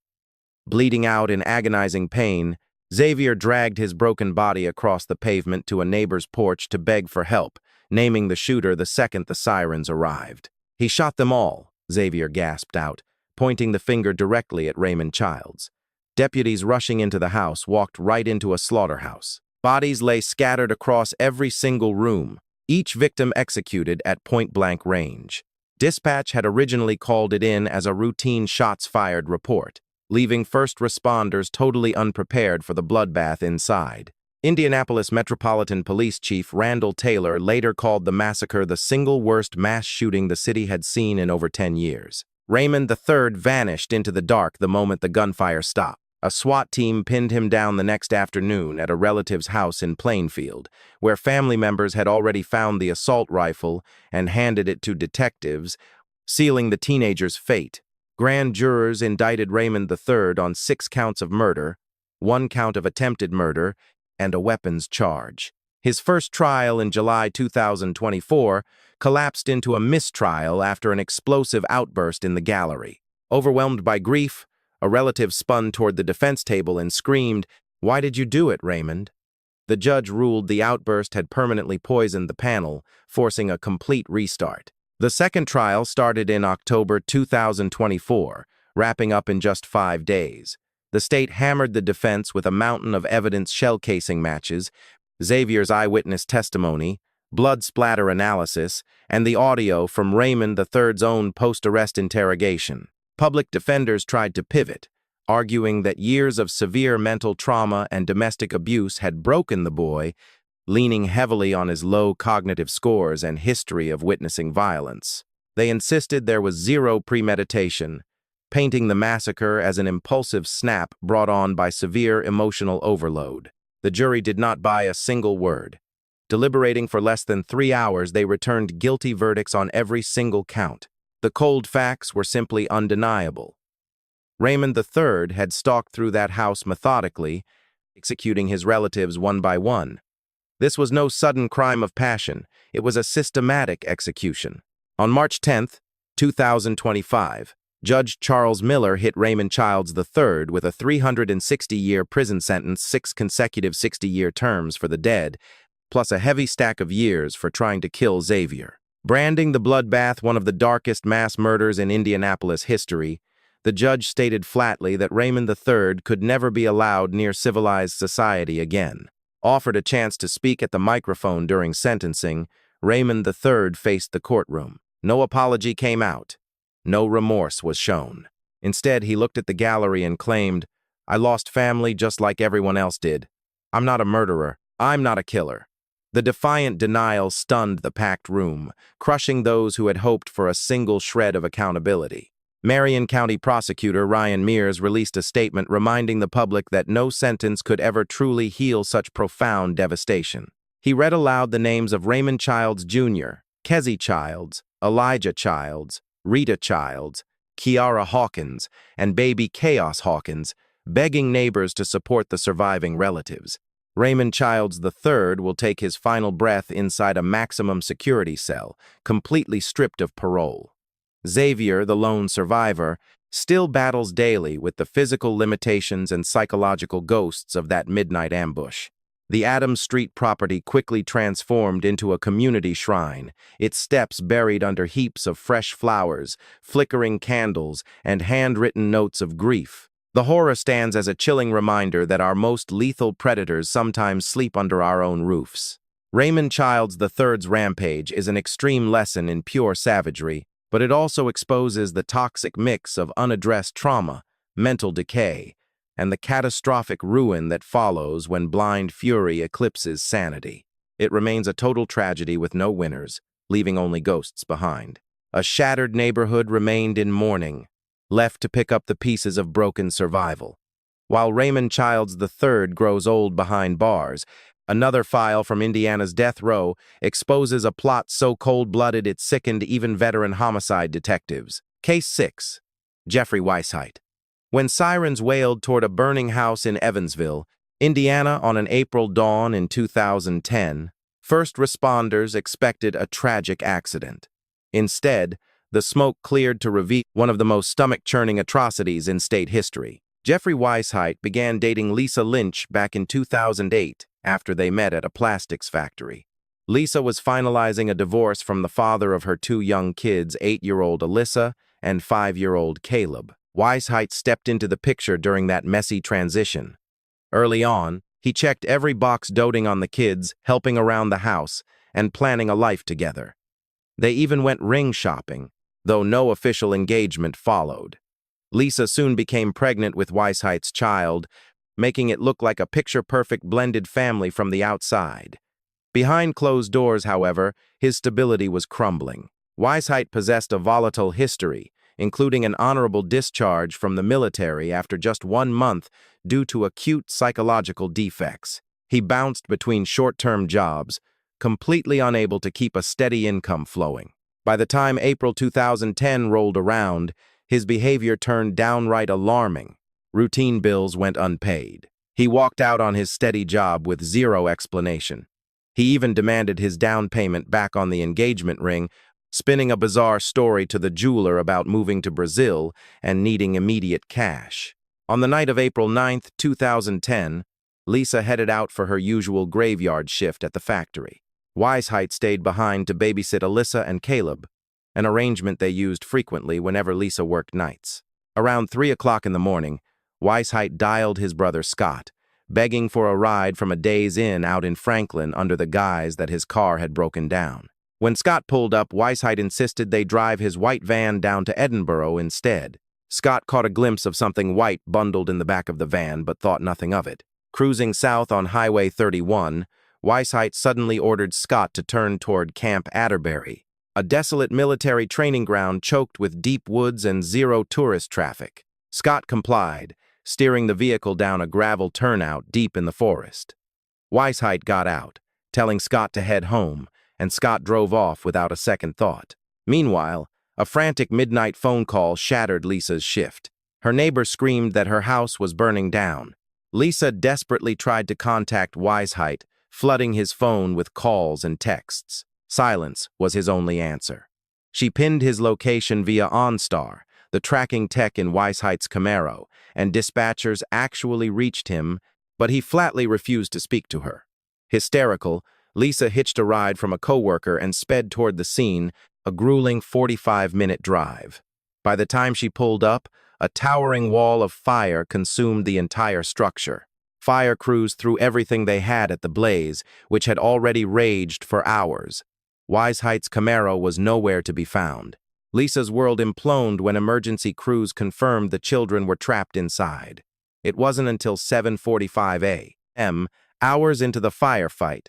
Bleeding out in agonizing pain, Xavier dragged his broken body across the pavement to a neighbor's porch to beg for help, naming the shooter the second the sirens arrived. "He shot them all," Xavier gasped out, pointing the finger directly at Raymond Childs. Deputies rushing into the house walked right into a slaughterhouse. Bodies lay scattered across every single room, each victim executed at point-blank range. Dispatch had originally called it in as a routine shots-fired report, leaving first responders totally unprepared for the bloodbath inside. Indianapolis Metropolitan Police Chief Randall Taylor later called the massacre the single worst mass shooting the city had seen in over 10 years. Raymond III vanished into the dark the moment the gunfire stopped. A SWAT team pinned him down the next afternoon at a relative's house in Plainfield, where family members had already found the assault rifle and handed it to detectives, sealing the teenager's fate. Grand jurors indicted Raymond III on 6 counts of murder, 1 count of attempted murder, and a weapons charge. His first trial in July 2024 collapsed into a mistrial after an explosive outburst in the gallery. Overwhelmed by grief, a relative spun toward the defense table and screamed, "Why did you do it, Raymond?" The judge ruled the outburst had permanently poisoned the panel, forcing a complete restart. The second trial started in October 2024, wrapping up in just 5 days. The state hammered the defense with a mountain of evidence shell casing matches, Xavier's eyewitness testimony, blood splatter analysis, and the audio from Raymond III's own post-arrest interrogation. Public defenders tried to pivot, arguing that years of severe mental trauma and domestic abuse had broken the boy, leaning heavily on his low cognitive scores and history of witnessing violence. They insisted there was zero premeditation, painting the massacre as an impulsive snap brought on by severe emotional overload. The jury did not buy a single word. Deliberating for less than 3 hours, they returned guilty verdicts on every single count. The cold facts were simply undeniable. Raymond III had stalked through that house methodically, executing his relatives one by one. This was no sudden crime of passion. It was a systematic execution. On March 10, 2025, Judge Charles Miller hit Raymond Childs III with a 360-year prison sentence, 6 consecutive 60-year terms for the dead, plus a heavy stack of years for trying to kill Xavier. Branding the bloodbath one of the darkest mass murders in Indianapolis history, the judge stated flatly that Raymond III could never be allowed near civilized society again. Offered a chance to speak at the microphone during sentencing, Raymond III faced the courtroom. No apology came out. No remorse was shown. Instead, he looked at the gallery and claimed, "I lost family just like everyone else did. I'm not a murderer. I'm not a killer." The defiant denial stunned the packed room, crushing those who had hoped for a single shred of accountability. Marion County Prosecutor Ryan Mears released a statement reminding the public that no sentence could ever truly heal such profound devastation. He read aloud the names of Raymond Childs Jr., Kezzie Childs, Elijah Childs, Rita Childs, Kiara Hawkins, and baby Chaos Hawkins, begging neighbors to support the surviving relatives. Raymond Childs III will take his final breath inside a maximum security cell, completely stripped of parole. Xavier, the lone survivor, still battles daily with the physical limitations and psychological ghosts of that midnight ambush. The Adams Street property quickly transformed into a community shrine, its steps buried under heaps of fresh flowers, flickering candles, and handwritten notes of grief. The horror stands as a chilling reminder that our most lethal predators sometimes sleep under our own roofs. Raymond Childs III's rampage is an extreme lesson in pure savagery, but it also exposes the toxic mix of unaddressed trauma, mental decay, and the catastrophic ruin that follows when blind fury eclipses sanity. It remains a total tragedy with no winners, leaving only ghosts behind. A shattered neighborhood remained in mourning, left to pick up the pieces of broken survival. While Raymond Childs III grows old behind bars, another file from Indiana's death row exposes a plot so cold-blooded it sickened even veteran homicide detectives. Case 6. Jeffrey Weisheit. When sirens wailed toward a burning house in Evansville, Indiana on an April dawn in 2010, first responders expected a tragic accident. Instead, the smoke cleared to reveal one of the most stomach-churning atrocities in state history. Jeffrey Weisheit began dating Lisa Lynch back in 2008 after they met at a plastics factory. Lisa was finalizing a divorce from the father of her two young kids, 8-year-old Alyssa and 5-year-old Caleb. Weisheit stepped into the picture during that messy transition. Early on, he checked every box, doting on the kids, helping around the house, and planning a life together. They even went ring shopping, though no official engagement followed. Lisa soon became pregnant with Weisheit's child, making it look like a picture-perfect blended family from the outside. Behind closed doors, however, his stability was crumbling. Weisheit possessed a volatile history, including an honorable discharge from the military after just 1 month due to acute psychological defects. He bounced between short-term jobs, completely unable to keep a steady income flowing. By the time April 2010 rolled around, his behavior turned downright alarming. Routine bills went unpaid. He walked out on his steady job with zero explanation. He even demanded his down payment back on the engagement ring, spinning a bizarre story to the jeweler about moving to Brazil and needing immediate cash. On the night of April 9, 2010, Lisa headed out for her usual graveyard shift at the factory. Weisheit stayed behind to babysit Alyssa and Caleb, an arrangement they used frequently whenever Lisa worked nights. Around 3 o'clock in the morning, Weisheit dialed his brother Scott, begging for a ride from a day's inn out in Franklin under the guise that his car had broken down. When Scott pulled up, Weisheit insisted they drive his white van down to Edinboro instead. Scott caught a glimpse of something white bundled in the back of the van but thought nothing of it. Cruising south on Highway 31, Weisheit suddenly ordered Scott to turn toward Camp Atterbury, a desolate military training ground choked with deep woods and zero tourist traffic. Scott complied, steering the vehicle down a gravel turnout deep in the forest. Weisheit got out, telling Scott to head home, and Scott drove off without a second thought. Meanwhile, a frantic midnight phone call shattered Lisa's shift. Her neighbor screamed that her house was burning down. Lisa desperately tried to contact Weisheit, flooding his phone with calls and texts. Silence was his only answer. She pinned his location via OnStar, the tracking tech in Weisheit's Camaro, and dispatchers actually reached him, but he flatly refused to speak to her. Hysterical, Lisa hitched a ride from a coworker and sped toward the scene, a grueling 45-minute drive. By the time she pulled up, a towering wall of fire consumed the entire structure. Fire crews threw everything they had at the blaze, which had already raged for hours. Weisheit's Camaro was nowhere to be found. Lisa's world imploded when emergency crews confirmed the children were trapped inside. It wasn't until 7:45 a.m., hours into the firefight,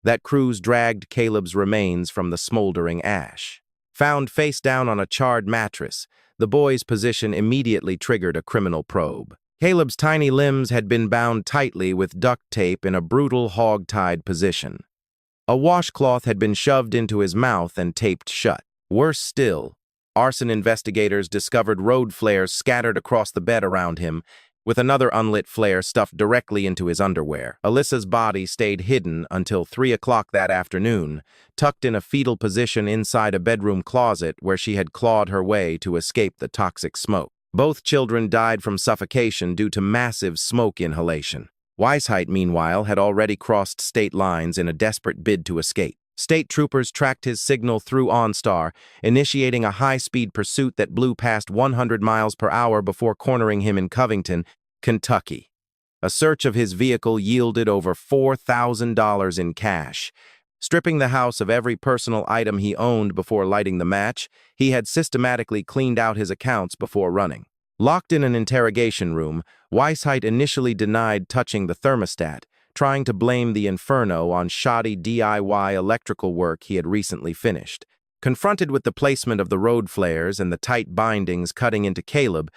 that crews dragged Caleb's remains from the smoldering ash. Found face down on a charred mattress, the boy's position immediately triggered a criminal probe. Caleb's tiny limbs had been bound tightly with duct tape in a brutal hog-tied position. A washcloth had been shoved into his mouth and taped shut. Worse still, arson investigators discovered road flares scattered across the bed around him, with another unlit flare stuffed directly into his underwear. Alyssa's body stayed hidden until 3 o'clock that afternoon, tucked in a fetal position inside a bedroom closet where she had clawed her way to escape the toxic smoke. Both children died from suffocation due to massive smoke inhalation. Weisheit, meanwhile, had already crossed state lines in a desperate bid to escape. State troopers tracked his signal through OnStar, initiating a high-speed pursuit that blew past 100 miles per hour before cornering him in Covington, Kentucky. A search of his vehicle yielded over $4,000 in cash. Stripping the house of every personal item he owned before lighting the match, he had systematically cleaned out his accounts before running. Locked in an interrogation room, Weisheit initially denied touching the thermostat, trying to blame the inferno on shoddy DIY electrical work he had recently finished. Confronted with the placement of the road flares and the tight bindings cutting into Caleb,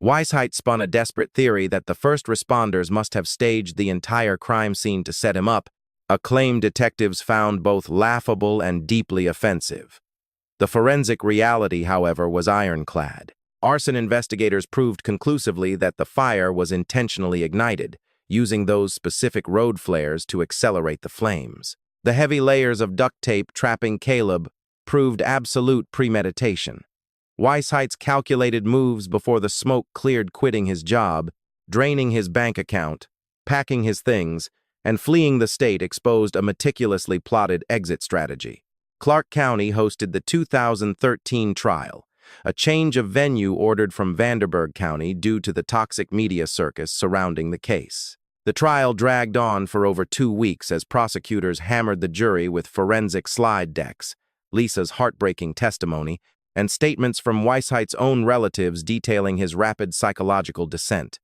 Weisheit spun a desperate theory that the first responders must have staged the entire crime scene to set him up, a claim detectives found both laughable and deeply offensive. The forensic reality, however, was ironclad. Arson investigators proved conclusively that the fire was intentionally ignited, using those specific road flares to accelerate the flames. The heavy layers of duct tape trapping Caleb proved absolute premeditation. Weisheit's calculated moves before the smoke cleared, quitting his job, draining his bank account, packing his things, and fleeing the state exposed a meticulously plotted exit strategy. Clark County hosted the 2013 trial, a change of venue ordered from Vanderburgh County due to the toxic media circus surrounding the case. The trial dragged on for over 2 weeks as prosecutors hammered the jury with forensic slide decks, Lisa's heartbreaking testimony, and statements from Weisheit's own relatives detailing his rapid psychological descent.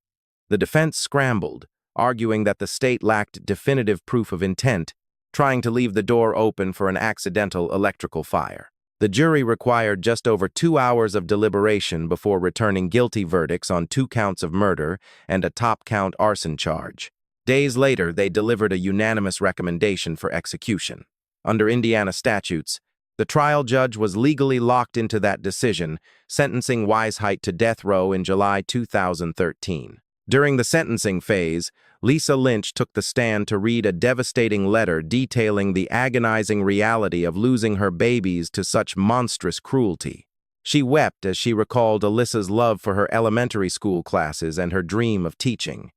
The defense scrambled, arguing that the state lacked definitive proof of intent, trying to leave the door open for an accidental electrical fire. The jury required just over 2 hours of deliberation before returning guilty verdicts on 2 counts of murder and a top-count arson charge. Days later, they delivered a unanimous recommendation for execution. Under Indiana statutes, the trial judge was legally locked into that decision, sentencing Weisheit to death row in July 2013. During the sentencing phase, Lisa Lynch took the stand to read a devastating letter detailing the agonizing reality of losing her babies to such monstrous cruelty. She wept as she recalled Alyssa's love for her elementary school classes and her dream of teaching.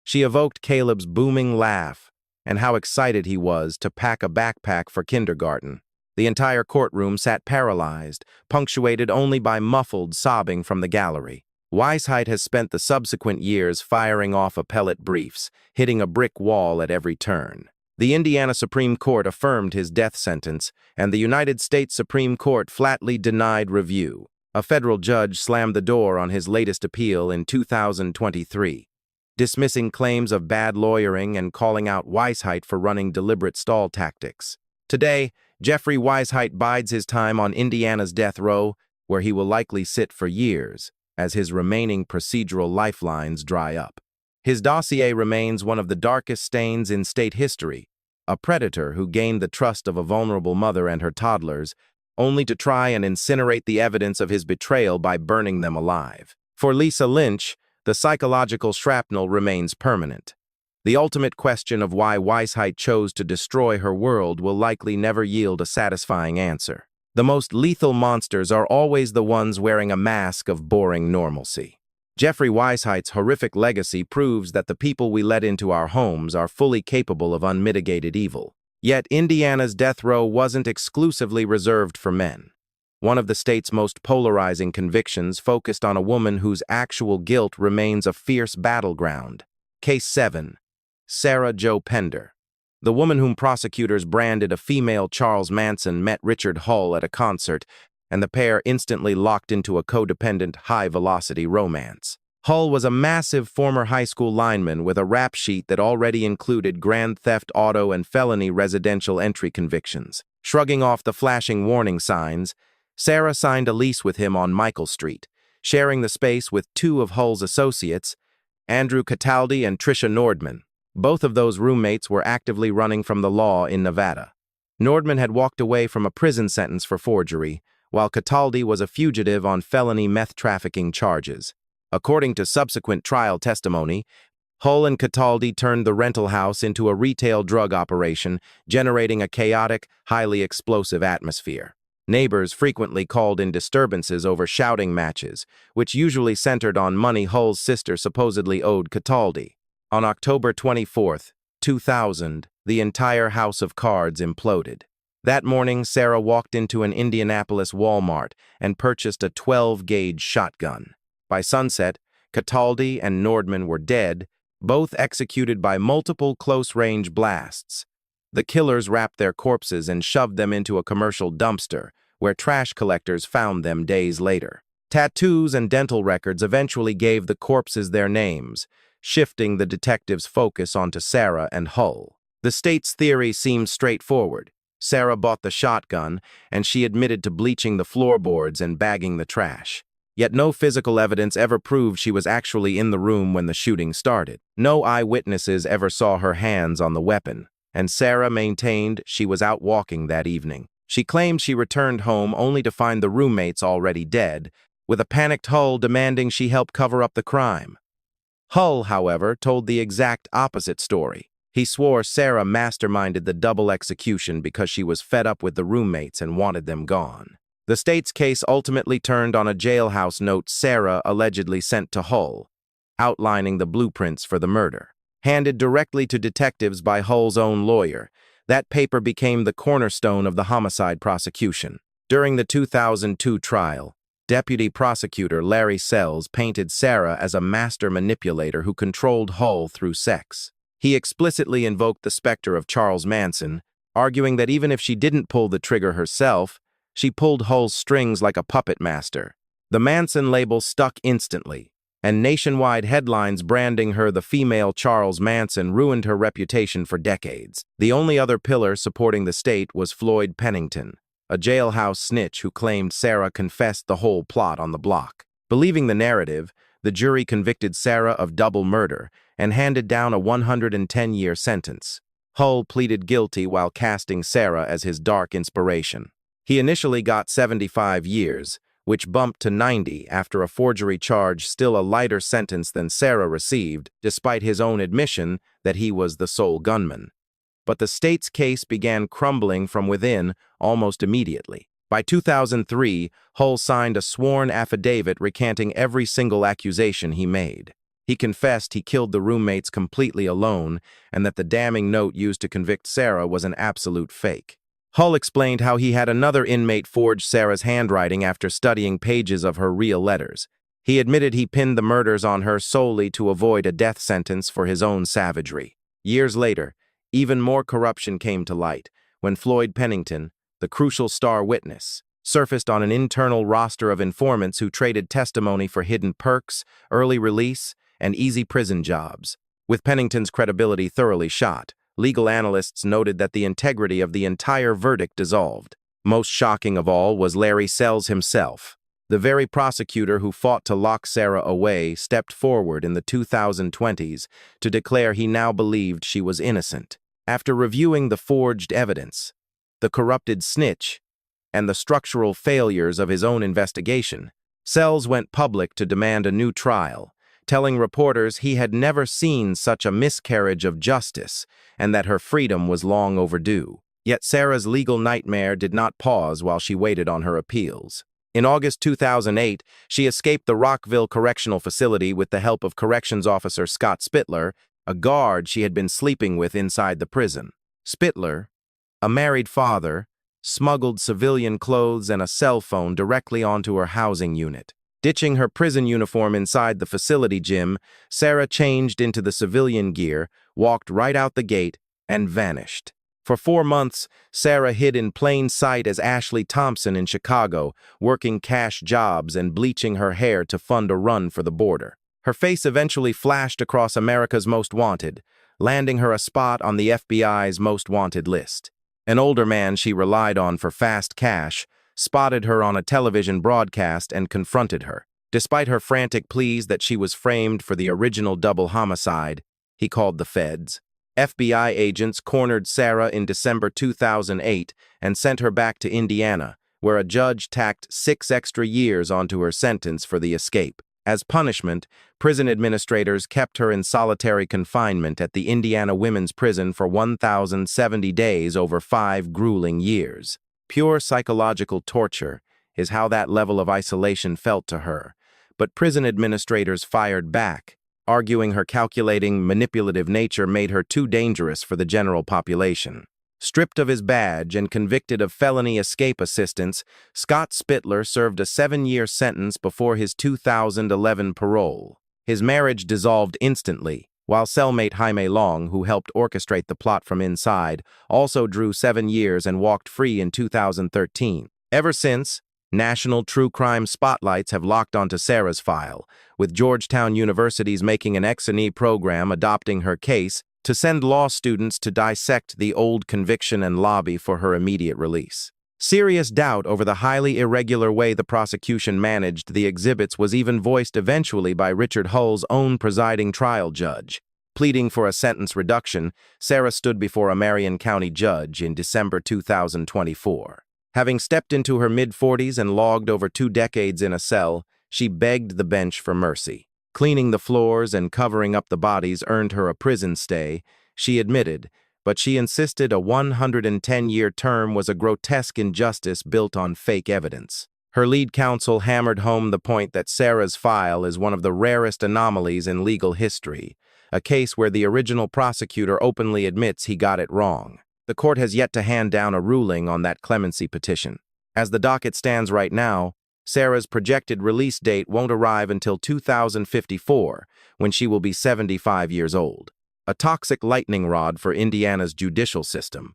She evoked Caleb's booming laugh and how excited he was to pack a backpack for kindergarten. The entire courtroom sat paralyzed, punctuated only by muffled sobbing from the gallery. Weisheit has spent the subsequent years firing off appellate briefs, hitting a brick wall at every turn. The Indiana Supreme Court affirmed his death sentence, and the United States Supreme Court flatly denied review. A federal judge slammed the door on his latest appeal in 2023, dismissing claims of bad lawyering and calling out Weisheit for running deliberate stall tactics. Today, Jeffrey Weisheit bides his time on Indiana's death row, where he will likely sit for years, as his remaining procedural lifelines dry up. His dossier remains one of the darkest stains in state history, a predator who gained the trust of a vulnerable mother and her toddlers, only to try and incinerate the evidence of his betrayal by burning them alive. For Lisa Lynch, the psychological shrapnel remains permanent. The ultimate question of why Weisheit chose to destroy her world will likely never yield a satisfying answer. The most lethal monsters are always the ones wearing a mask of boring normalcy. Jeffrey Weisheit's horrific legacy proves that the people we let into our homes are fully capable of unmitigated evil. Yet Indiana's death row wasn't exclusively reserved for men. One of the state's most polarizing convictions focused on a woman whose actual guilt remains a fierce battleground. Case 7. Sarah Jo Pender. The woman whom prosecutors branded a female Charles Manson met Richard Hull at a concert, and the pair instantly locked into a codependent, high-velocity romance. Hull was a massive former high school lineman with a rap sheet that already included grand theft auto and felony residential entry convictions. Shrugging off the flashing warning signs, Sarah signed a lease with him on Michael Street, sharing the space with two of Hull's associates, Andrew Cataldi and Tricia Nordman. Both of those roommates were actively running from the law in Nevada. Nordman had walked away from a prison sentence for forgery, while Cataldi was a fugitive on felony meth trafficking charges. According to subsequent trial testimony, Hull and Cataldi turned the rental house into a retail drug operation, generating a chaotic, highly explosive atmosphere. Neighbors frequently called in disturbances over shouting matches, which usually centered on money Hull's sister supposedly owed Cataldi. On October 24, 2000, the entire house of cards imploded. That morning, Sarah walked into an Indianapolis Walmart and purchased a 12-gauge shotgun. By sunset, Cataldi and Nordman were dead, both executed by multiple close-range blasts. The killers wrapped their corpses and shoved them into a commercial dumpster, where trash collectors found them days later. Tattoos and dental records eventually gave the corpses their names, shifting the detectives' focus onto Sarah and Hull. The state's theory seemed straightforward. Sarah bought the shotgun, and she admitted to bleaching the floorboards and bagging the trash. Yet no physical evidence ever proved she was actually in the room when the shooting started. No eyewitnesses ever saw her hands on the weapon, and Sarah maintained she was out walking that evening. She claimed she returned home only to find the roommates already dead, with a panicked Hull demanding she help cover up the crime. Hull, however, told the exact opposite story. He swore Sarah masterminded the double execution because she was fed up with the roommates and wanted them gone. The state's case ultimately turned on a jailhouse note Sarah allegedly sent to Hull, outlining the blueprints for the murder. Handed directly to detectives by Hull's own lawyer, that paper became the cornerstone of the homicide prosecution. During the 2002 trial, Deputy Prosecutor Larry Sells painted Sarah as a master manipulator who controlled Hull through sex. He explicitly invoked the specter of Charles Manson, arguing that even if she didn't pull the trigger herself, she pulled Hull's strings like a puppet master. The Manson label stuck instantly, and nationwide headlines branding her the female Charles Manson ruined her reputation for decades. The only other pillar supporting the state was Floyd Pennington, a jailhouse snitch who claimed Sarah confessed the whole plot on the block. Believing the narrative, the jury convicted Sarah of double murder and handed down a 110-year sentence. Hull pleaded guilty while casting Sarah as his dark inspiration. He initially got 75 years, which bumped to 90 after a forgery charge, still a lighter sentence than Sarah received, despite his own admission that he was the sole gunman. But the state's case began crumbling from within almost immediately. By 2003, Hull signed a sworn affidavit recanting every single accusation he made. He confessed he killed the roommates completely alone and that the damning note used to convict Sarah was an absolute fake. Hull explained how he had another inmate forge Sarah's handwriting after studying pages of her real letters. He admitted he pinned the murders on her solely to avoid a death sentence for his own savagery. Years later, even more corruption came to light when Floyd Pennington, the crucial star witness, surfaced on an internal roster of informants who traded testimony for hidden perks, early release, and easy prison jobs. With Pennington's credibility thoroughly shot, legal analysts noted that the integrity of the entire verdict dissolved. Most shocking of all was Larry Sells himself. The very prosecutor who fought to lock Sarah away stepped forward in the 2020s to declare he now believed she was innocent. After reviewing the forged evidence, the corrupted snitch, and the structural failures of his own investigation, Sells went public to demand a new trial, telling reporters he had never seen such a miscarriage of justice and that her freedom was long overdue. Yet Sarah's legal nightmare did not pause while she waited on her appeals. In August 2008, she escaped the Rockville Correctional Facility with the help of Corrections Officer Scott Spittler, a guard she had been sleeping with inside the prison. Spittler, A married father smuggled civilian clothes and a cell phone directly onto her housing unit. Ditching her prison uniform inside the facility gym, Sarah changed into the civilian gear, walked right out the gate, and vanished. For 4 months, Sarah hid in plain sight as Ashley Thompson in Chicago, working cash jobs and bleaching her hair to fund a run for the border. Her face eventually flashed across America's Most Wanted, landing her a spot on the FBI's Most Wanted list. An older man she relied on for fast cash spotted her on a television broadcast and confronted her. Despite her frantic pleas that she was framed for the original double homicide, he called the feds. FBI agents cornered Sarah in December 2008 and sent her back to Indiana, where a judge tacked 6 extra years onto her sentence for the escape. As punishment, prison administrators kept her in solitary confinement at the Indiana Women's Prison for 1,070 days over 5 grueling years. Pure psychological torture is how that level of isolation felt to her, but prison administrators fired back, arguing her calculating, manipulative nature made her too dangerous for the general population. Stripped of his badge and convicted of felony escape assistance, Scott Spittler served a 7-year sentence before his 2011 parole. His marriage dissolved instantly, while cellmate Jaime Long, who helped orchestrate the plot from inside, also drew 7 years and walked free in 2013. Ever since, national true crime spotlights have locked onto Sarah's file, with Georgetown University's making an X&E program adopting her case to send law students to dissect the old conviction and lobby for her immediate release. Serious doubt over the highly irregular way the prosecution managed the exhibits was even voiced eventually by Richard Hull's own presiding trial judge. Pleading for a sentence reduction, Sarah stood before a Marion County judge in December 2024. Having stepped into her mid-40s and logged over 2 decades in a cell, she begged the bench for mercy. Cleaning the floors and covering up the bodies earned her a prison stay, she admitted, but she insisted a 110-year term was a grotesque injustice built on fake evidence. Her lead counsel hammered home the point that Sarah's file is one of the rarest anomalies in legal history, a case where the original prosecutor openly admits he got it wrong. The court has yet to hand down a ruling on that clemency petition. As the docket stands right now, Sarah's projected release date won't arrive until 2054, when she will be 75 years old. A toxic lightning rod for Indiana's judicial system.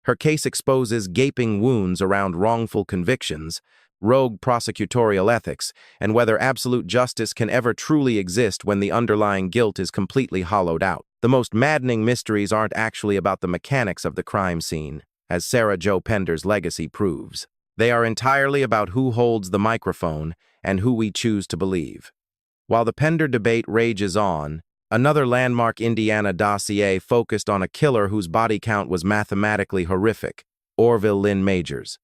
Her case exposes gaping wounds around wrongful convictions, rogue prosecutorial ethics, and whether absolute justice can ever truly exist when the underlying guilt is completely hollowed out. The most maddening mysteries aren't actually about the mechanics of the crime scene, as Sarah Jo Pender's legacy proves. They are entirely about who holds the microphone and who we choose to believe. While the Pender debate rages on, another landmark Indiana dossier focused on a killer whose body count was mathematically horrific, Orville Lynn Majors.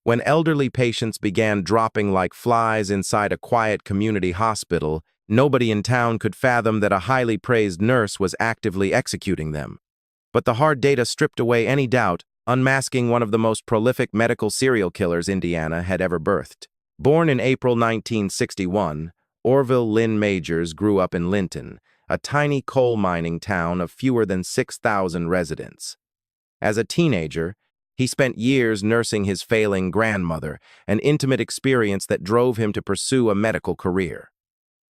When elderly patients began dropping like flies inside a quiet community hospital, nobody in town could fathom that a highly praised nurse was actively executing them. But the hard data stripped away any doubt, unmasking one of the most prolific medical serial killers Indiana had ever birthed. Born in April 1961, Orville Lynn Majors grew up in Linton, a tiny coal mining town of fewer than 6,000 residents. As a teenager, he spent years nursing his failing grandmother, an intimate experience that drove him to pursue a medical career.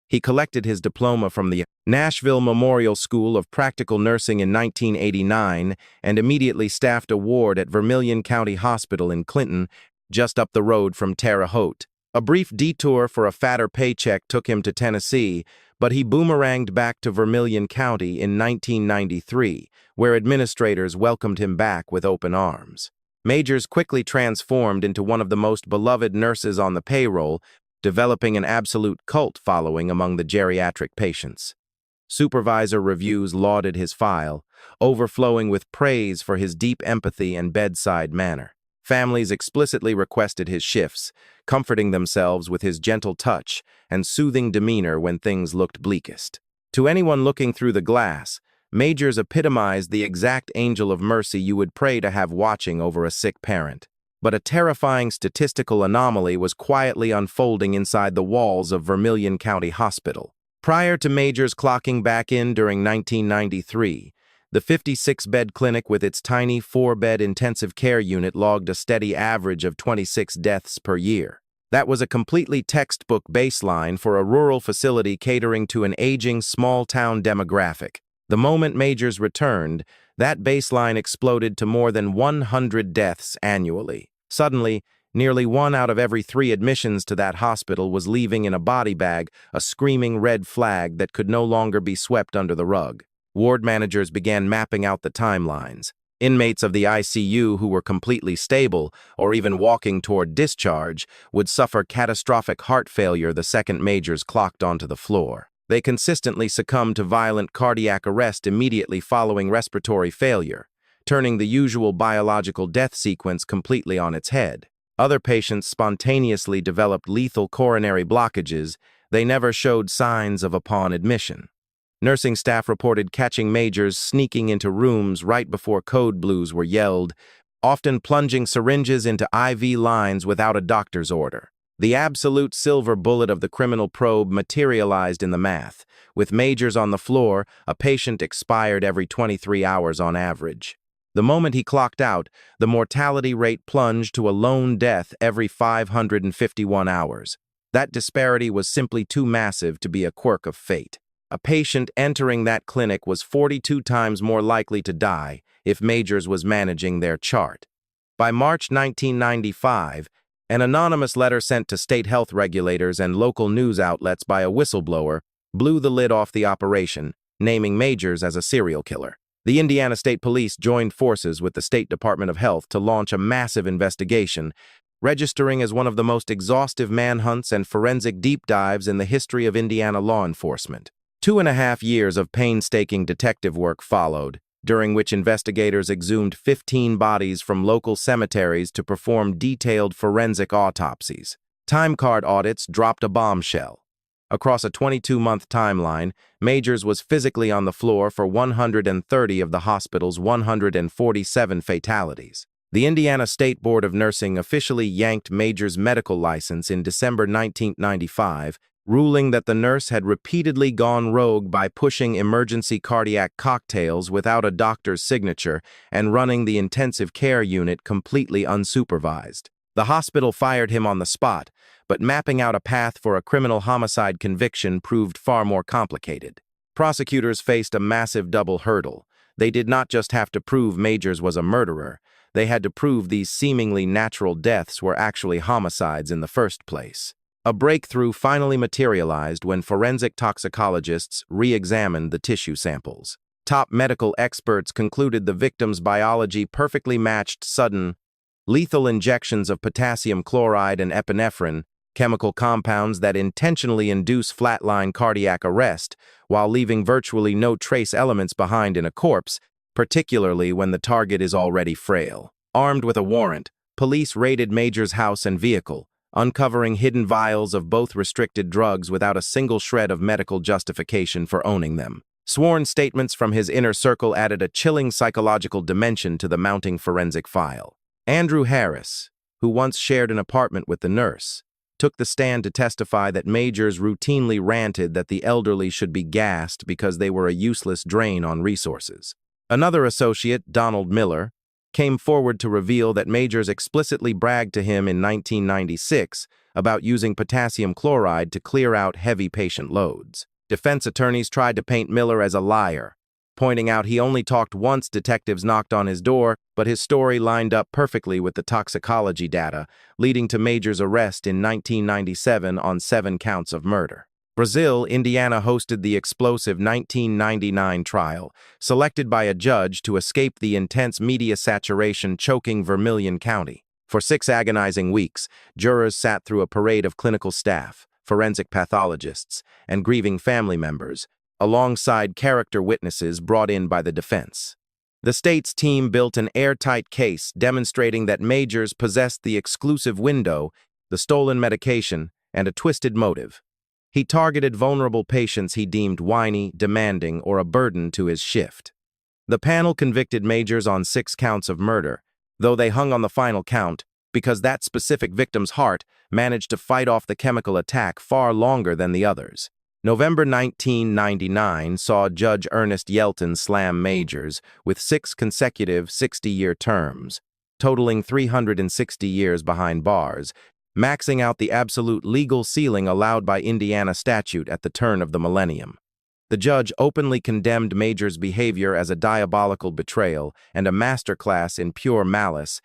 He collected his diploma from the Nashville Memorial School of Practical Nursing in 1989 and immediately staffed a ward at Vermilion County Hospital in Clinton, just up the road from Terre Haute. A brief detour for a fatter paycheck took him to Tennessee, but he boomeranged back to Vermilion County in 1993, where administrators welcomed him back with open arms. Majors quickly transformed into one of the most beloved nurses on the payroll, developing an absolute cult following among the geriatric patients. Supervisor reviews lauded his file, overflowing with praise for his deep empathy and bedside manner. Families explicitly requested his shifts, comforting themselves with his gentle touch and soothing demeanor when things looked bleakest. To anyone looking through the glass, Majors epitomized the exact angel of mercy you would pray to have watching over a sick parent. But a terrifying statistical anomaly was quietly unfolding inside the walls of Vermilion County Hospital. Prior to Majors clocking back in during 1993, The 56-bed clinic with its tiny 4-bed intensive care unit logged a steady average of 26 deaths per year. That was a completely textbook baseline for a rural facility catering to an aging small-town demographic. The moment Majors returned, that baseline exploded to more than 100 deaths annually. Suddenly, nearly 1 out of every 3 admissions to that hospital was leaving in a body bag, a screaming red flag that could no longer be swept under the rug. Ward managers began mapping out the timelines. Inmates of the ICU who were completely stable, or even walking toward discharge, would suffer catastrophic heart failure the second Majors clocked onto the floor. They consistently succumbed to violent cardiac arrest immediately following respiratory failure, turning the usual biological death sequence completely on its head. Other patients spontaneously developed lethal coronary blockages they never showed signs of upon admission. Nursing staff reported catching Majors sneaking into rooms right before code blues were yelled, often plunging syringes into IV lines without a doctor's order. The absolute silver bullet of the criminal probe materialized in the math. With Majors on the floor, a patient expired every 23 hours on average. The moment he clocked out, the mortality rate plunged to a lone death every 551 hours. That disparity was simply too massive to be a quirk of fate. A patient entering that clinic was 42 times more likely to die if Majors was managing their chart. By March 1995, an anonymous letter sent to state health regulators and local news outlets by a whistleblower blew the lid off the operation, naming Majors as a serial killer. The Indiana State Police joined forces with the State Department of Health to launch a massive investigation, registering as one of the most exhaustive manhunts and forensic deep dives in the history of Indiana law enforcement. 2.5 years of painstaking detective work followed, during which investigators exhumed 15 bodies from local cemeteries to perform detailed forensic autopsies. Time card audits dropped a bombshell. Across a 22-month timeline, Majors was physically on the floor for 130 of the hospital's 147 fatalities. The Indiana State Board of Nursing officially yanked Majors' medical license in December 1995, ruling that the nurse had repeatedly gone rogue by pushing emergency cardiac cocktails without a doctor's signature and running the intensive care unit completely unsupervised. The hospital fired him on the spot, but mapping out a path for a criminal homicide conviction proved far more complicated. Prosecutors faced a massive double hurdle. They did not just have to prove Majors was a murderer, they had to prove these seemingly natural deaths were actually homicides in the first place. A breakthrough finally materialized when forensic toxicologists re-examined the tissue samples. Top medical experts concluded the victim's biology perfectly matched sudden, lethal injections of potassium chloride and epinephrine, chemical compounds that intentionally induce flatline cardiac arrest while leaving virtually no trace elements behind in a corpse, particularly when the target is already frail. Armed with a warrant, police raided Majors' house and vehicle, uncovering hidden vials of both restricted drugs without a single shred of medical justification for owning them. Sworn statements from his inner circle added a chilling psychological dimension to the mounting forensic file. Andrew Harris, who once shared an apartment with the nurse, took the stand to testify that Majors routinely ranted that the elderly should be gassed because they were a useless drain on resources. Another associate, Donald Miller, came forward to reveal that Majors explicitly bragged to him in 1996 about using potassium chloride to clear out heavy patient loads. Defense attorneys tried to paint Miller as a liar, pointing out he only talked once detectives knocked on his door, but his story lined up perfectly with the toxicology data, leading to Majors' arrest in 1997 on 7 counts of murder. Brazil, Indiana hosted the explosive 1999 trial, selected by a judge to escape the intense media saturation choking Vermilion County. For 6 agonizing weeks, jurors sat through a parade of clinical staff, forensic pathologists, and grieving family members, alongside character witnesses brought in by the defense. The state's team built an airtight case demonstrating that Majors possessed the exclusive window, the stolen medication, and a twisted motive. He targeted vulnerable patients he deemed whiny, demanding, or a burden to his shift. The panel convicted Majors on 6 counts of murder, though they hung on the final count because that specific victim's heart managed to fight off the chemical attack far longer than the others. November 1999 saw Judge Ernest Yelton slam Majors with 6 consecutive 60-year terms, totaling 360 years behind bars, maxing out the absolute legal ceiling allowed by Indiana statute at the turn of the millennium. The judge openly condemned Majors' behavior as a diabolical betrayal and a masterclass in pure malice,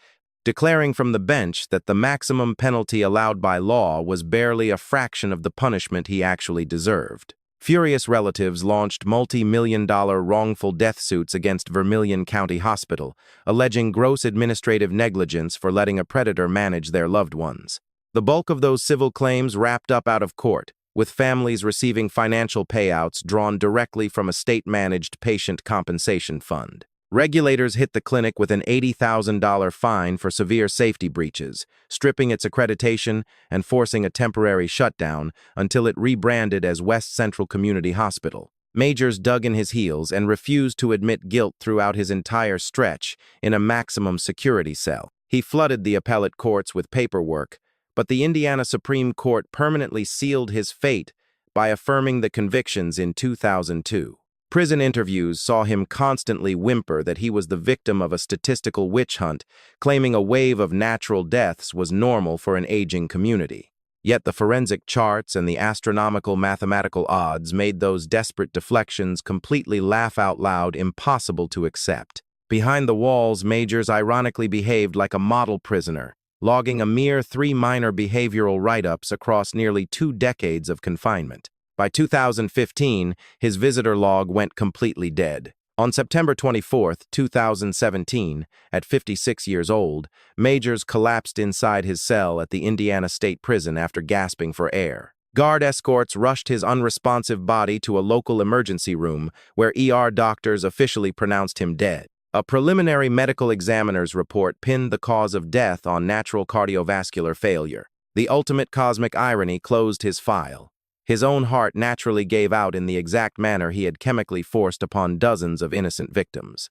declaring from the bench that the maximum penalty allowed by law was barely a fraction of the punishment he actually deserved. Furious relatives launched multi-million-dollar wrongful death suits against Vermilion County Hospital, alleging gross administrative negligence for letting a predator manage their loved ones. The bulk of those civil claims wrapped up out of court, with families receiving financial payouts drawn directly from a state-managed patient compensation fund. Regulators hit the clinic with an $80,000 fine for severe safety breaches, stripping its accreditation and forcing a temporary shutdown until it rebranded as West Central Community Hospital. Majors dug in his heels and refused to admit guilt throughout his entire stretch in a maximum security cell. He flooded the appellate courts with paperwork, but the Indiana Supreme Court permanently sealed his fate by affirming the convictions in 2002. Prison interviews saw him constantly whimper that he was the victim of a statistical witch hunt, claiming a wave of natural deaths was normal for an aging community. Yet the forensic charts and the astronomical mathematical odds made those desperate deflections completely laugh-out-loud impossible to accept. Behind the walls, Majors ironically behaved like a model prisoner, logging a mere 3 minor behavioral write-ups across nearly 2 decades of confinement. By 2015, his visitor log went completely dead. On September 24, 2017, at 56 years old, Majors collapsed inside his cell at the Indiana State Prison after gasping for air. Guard escorts rushed his unresponsive body to a local emergency room where ER doctors officially pronounced him dead. A preliminary medical examiner's report pinned the cause of death on natural cardiovascular failure. The ultimate cosmic irony closed his file. His own heart naturally gave out in the exact manner he had chemically forced upon dozens of innocent victims.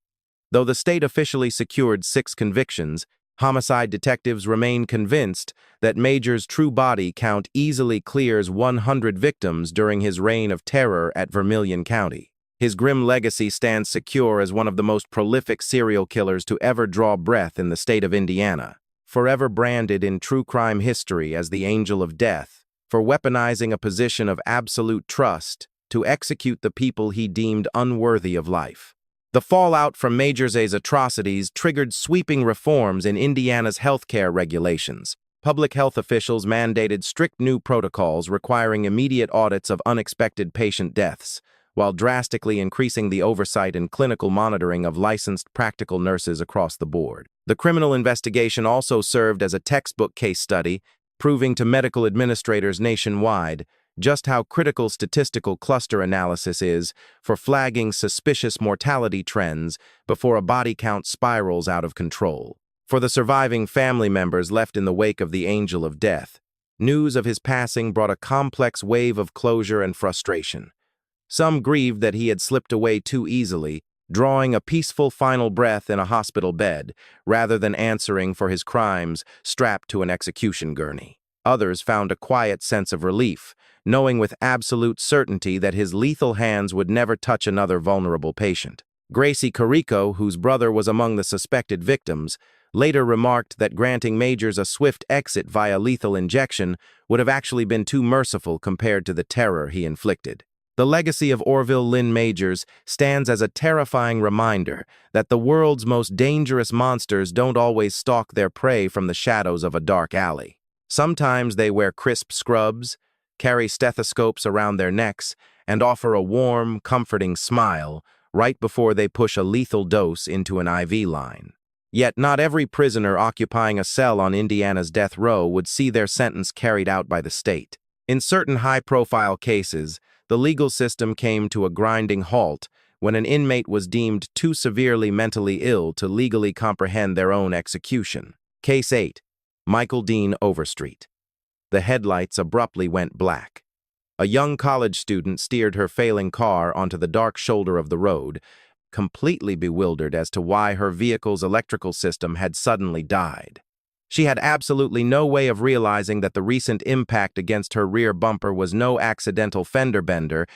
Though the state officially secured 6 convictions, homicide detectives remain convinced that Majors' true body count easily clears 100 victims during his reign of terror at Vermilion County. His grim legacy stands secure as one of the most prolific serial killers to ever draw breath in the state of Indiana, forever branded in true crime history as the Angel of Death, for weaponizing a position of absolute trust to execute the people he deemed unworthy of life. The fallout from Majors' atrocities triggered sweeping reforms in Indiana's healthcare regulations. Public health officials mandated strict new protocols requiring immediate audits of unexpected patient deaths, while drastically increasing the oversight and clinical monitoring of licensed practical nurses across the board. The criminal investigation also served as a textbook case study, proving to medical administrators nationwide just how critical statistical cluster analysis is for flagging suspicious mortality trends before a body count spirals out of control. For the surviving family members left in the wake of the Angel of Death, news of his passing brought a complex wave of closure and frustration. Some grieved that he had slipped away too easily, drawing a peaceful final breath in a hospital bed, rather than answering for his crimes strapped to an execution gurney. Others found a quiet sense of relief, knowing with absolute certainty that his lethal hands would never touch another vulnerable patient. Gracie Carrico, whose brother was among the suspected victims, later remarked that granting Majors a swift exit via lethal injection would have actually been too merciful compared to the terror he inflicted. The legacy of Orville Lynn Majors stands as a terrifying reminder that the world's most dangerous monsters don't always stalk their prey from the shadows of a dark alley. Sometimes they wear crisp scrubs, carry stethoscopes around their necks, and offer a warm, comforting smile right before they push a lethal dose into an IV line. Yet not every prisoner occupying a cell on Indiana's death row would see their sentence carried out by the state. In certain high-profile cases, the legal system came to a grinding halt when an inmate was deemed too severely mentally ill to legally comprehend their own execution. Case 8. Michael Dean Overstreet. The headlights abruptly went black. A young college student steered her failing car onto the dark shoulder of the road, completely bewildered as to why her vehicle's electrical system had suddenly died. She had absolutely no way of realizing that the recent impact against her rear bumper was no accidental fender bender,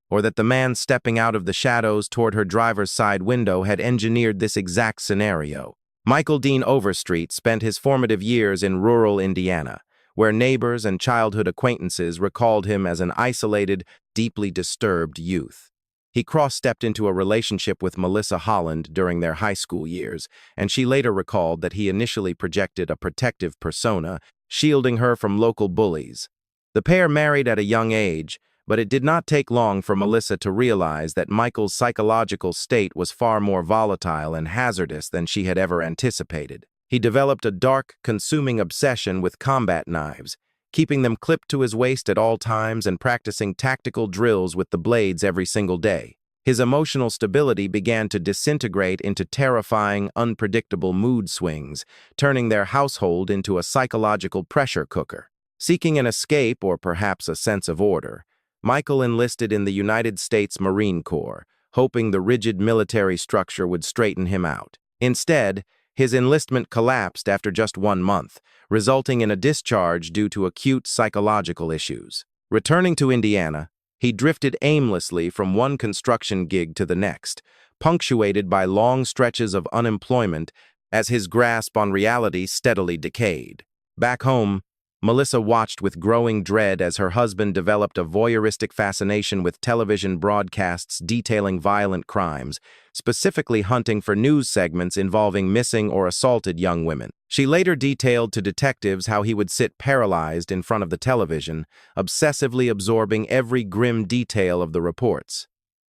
or that the man stepping out of the shadows toward her driver's side window had engineered this exact scenario. Michael Dean Overstreet spent his formative years in rural Indiana, where neighbors and childhood acquaintances recalled him as an isolated, deeply disturbed youth. He cross-stepped into a relationship with Melissa Holland during their high school years, and she later recalled that he initially projected a protective persona, shielding her from local bullies. The pair married at a young age, but it did not take long for Melissa to realize that Michael's psychological state was far more volatile and hazardous than she had ever anticipated. He developed a dark, consuming obsession with combat knives, keeping them clipped to his waist at all times and practicing tactical drills with the blades every single day. His emotional stability began to disintegrate into terrifying, unpredictable mood swings, turning their household into a psychological pressure cooker. Seeking an escape or perhaps a sense of order, Michael enlisted in the United States Marine Corps, hoping the rigid military structure would straighten him out. Instead, his enlistment collapsed after just 1 month, resulting in a discharge due to acute psychological issues. Returning to Indiana, he drifted aimlessly from one construction gig to the next, punctuated by long stretches of unemployment as his grasp on reality steadily decayed. Back home, Melissa watched with growing dread as her husband developed a voyeuristic fascination with television broadcasts detailing violent crimes, specifically hunting for news segments involving missing or assaulted young women. She later detailed to detectives how he would sit paralyzed in front of the television, obsessively absorbing every grim detail of the reports.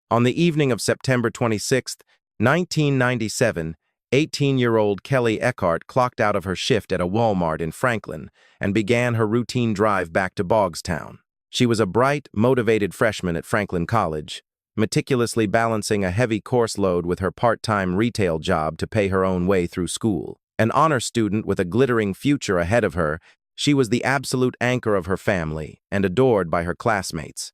On the evening of September 26, 1997, 18-year-old Kelly Eckhart clocked out of her shift at a Walmart in Franklin and began her routine drive back to Bogstown. She was a bright, motivated freshman at Franklin College, meticulously balancing a heavy course load with her part-time retail job to pay her own way through school. An honor student with a glittering future ahead of her, she was the absolute anchor of her family and adored by her classmates.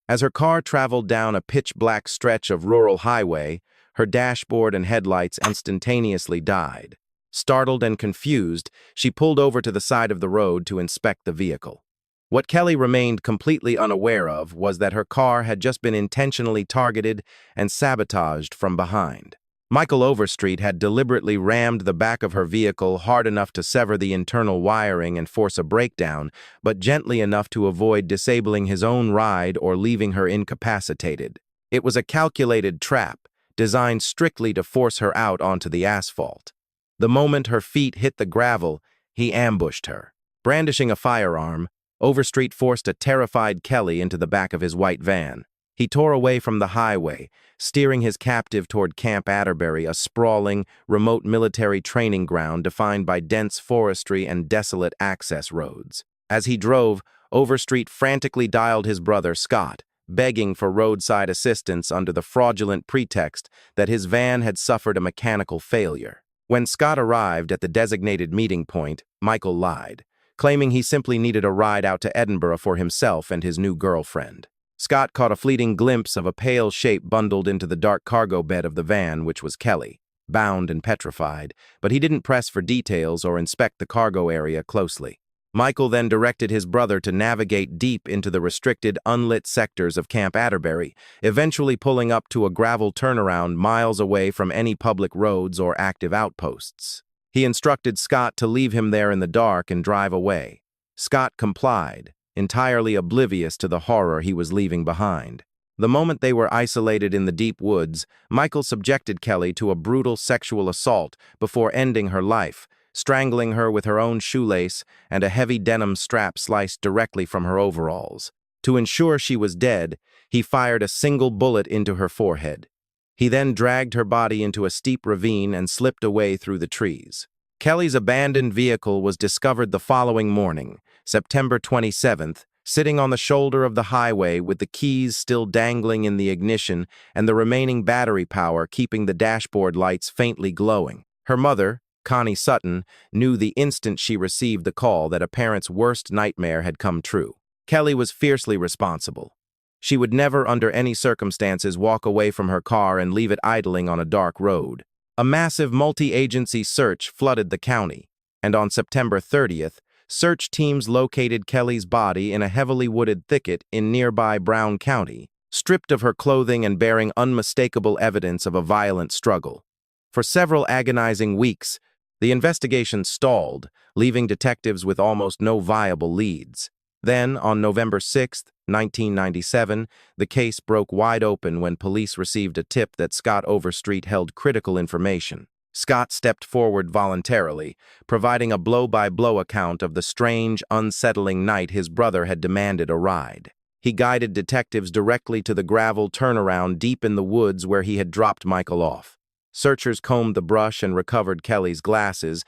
As her car traveled down a pitch-black stretch of rural highway, her dashboard and headlights instantaneously died. Startled and confused, she pulled over to the side of the road to inspect the vehicle. What Kelly remained completely unaware of was that her car had just been intentionally targeted and sabotaged from behind. Michael Overstreet had deliberately rammed the back of her vehicle hard enough to sever the internal wiring and force a breakdown, but gently enough to avoid disabling his own ride or leaving her incapacitated. It was a calculated trap, designed strictly to force her out onto the asphalt. The moment her feet hit the gravel, he ambushed her. Brandishing a firearm, Overstreet forced a terrified Kelly into the back of his white van. He tore away from the highway, steering his captive toward Camp Atterbury, a sprawling, remote military training ground defined by dense forestry and desolate access roads. As he drove, Overstreet frantically dialed his brother, Scott, begging for roadside assistance under the fraudulent pretext that his van had suffered a mechanical failure. When Scott arrived at the designated meeting point, Michael lied, claiming he simply needed a ride out to Edinburgh for himself and his new girlfriend. Scott caught a fleeting glimpse of a pale shape bundled into the dark cargo bed of the van, which was Kelly, bound and petrified, but he didn't press for details or inspect the cargo area closely. Michael then directed his brother to navigate deep into the restricted, unlit sectors of Camp Atterbury, eventually pulling up to a gravel turnaround miles away from any public roads or active outposts. He instructed Scott to leave him there in the dark and drive away. Scott complied, entirely oblivious to the horror he was leaving behind. The moment they were isolated in the deep woods, Michael subjected Kelly to a brutal sexual assault before ending her life, strangling her with her own shoelace and a heavy denim strap sliced directly from her overalls. To ensure she was dead, he fired a single bullet into her forehead. He then dragged her body into a steep ravine and slipped away through the trees. Kelly's abandoned vehicle was discovered the following morning, September 27th, sitting on the shoulder of the highway with the keys still dangling in the ignition and the remaining battery power keeping the dashboard lights faintly glowing. Her mother, Connie Sutton, knew the instant she received the call that a parent's worst nightmare had come true. Kelly was fiercely responsible. She would never, under any circumstances, walk away from her car and leave it idling on a dark road. A massive multi-agency search flooded the county, and on September 30th, search teams located Kelly's body in a heavily wooded thicket in nearby Brown County, stripped of her clothing and bearing unmistakable evidence of a violent struggle. For several agonizing weeks, the investigation stalled, leaving detectives with almost no viable leads. Then, on November 6, 1997, the case broke wide open when police received a tip that Scott Overstreet held critical information. Scott stepped forward voluntarily, providing a blow-by-blow account of the strange, unsettling night his brother had demanded a ride. He guided detectives directly to the gravel turnaround deep in the woods where he had dropped Michael off. Searchers combed the brush and recovered Kelly's glasses,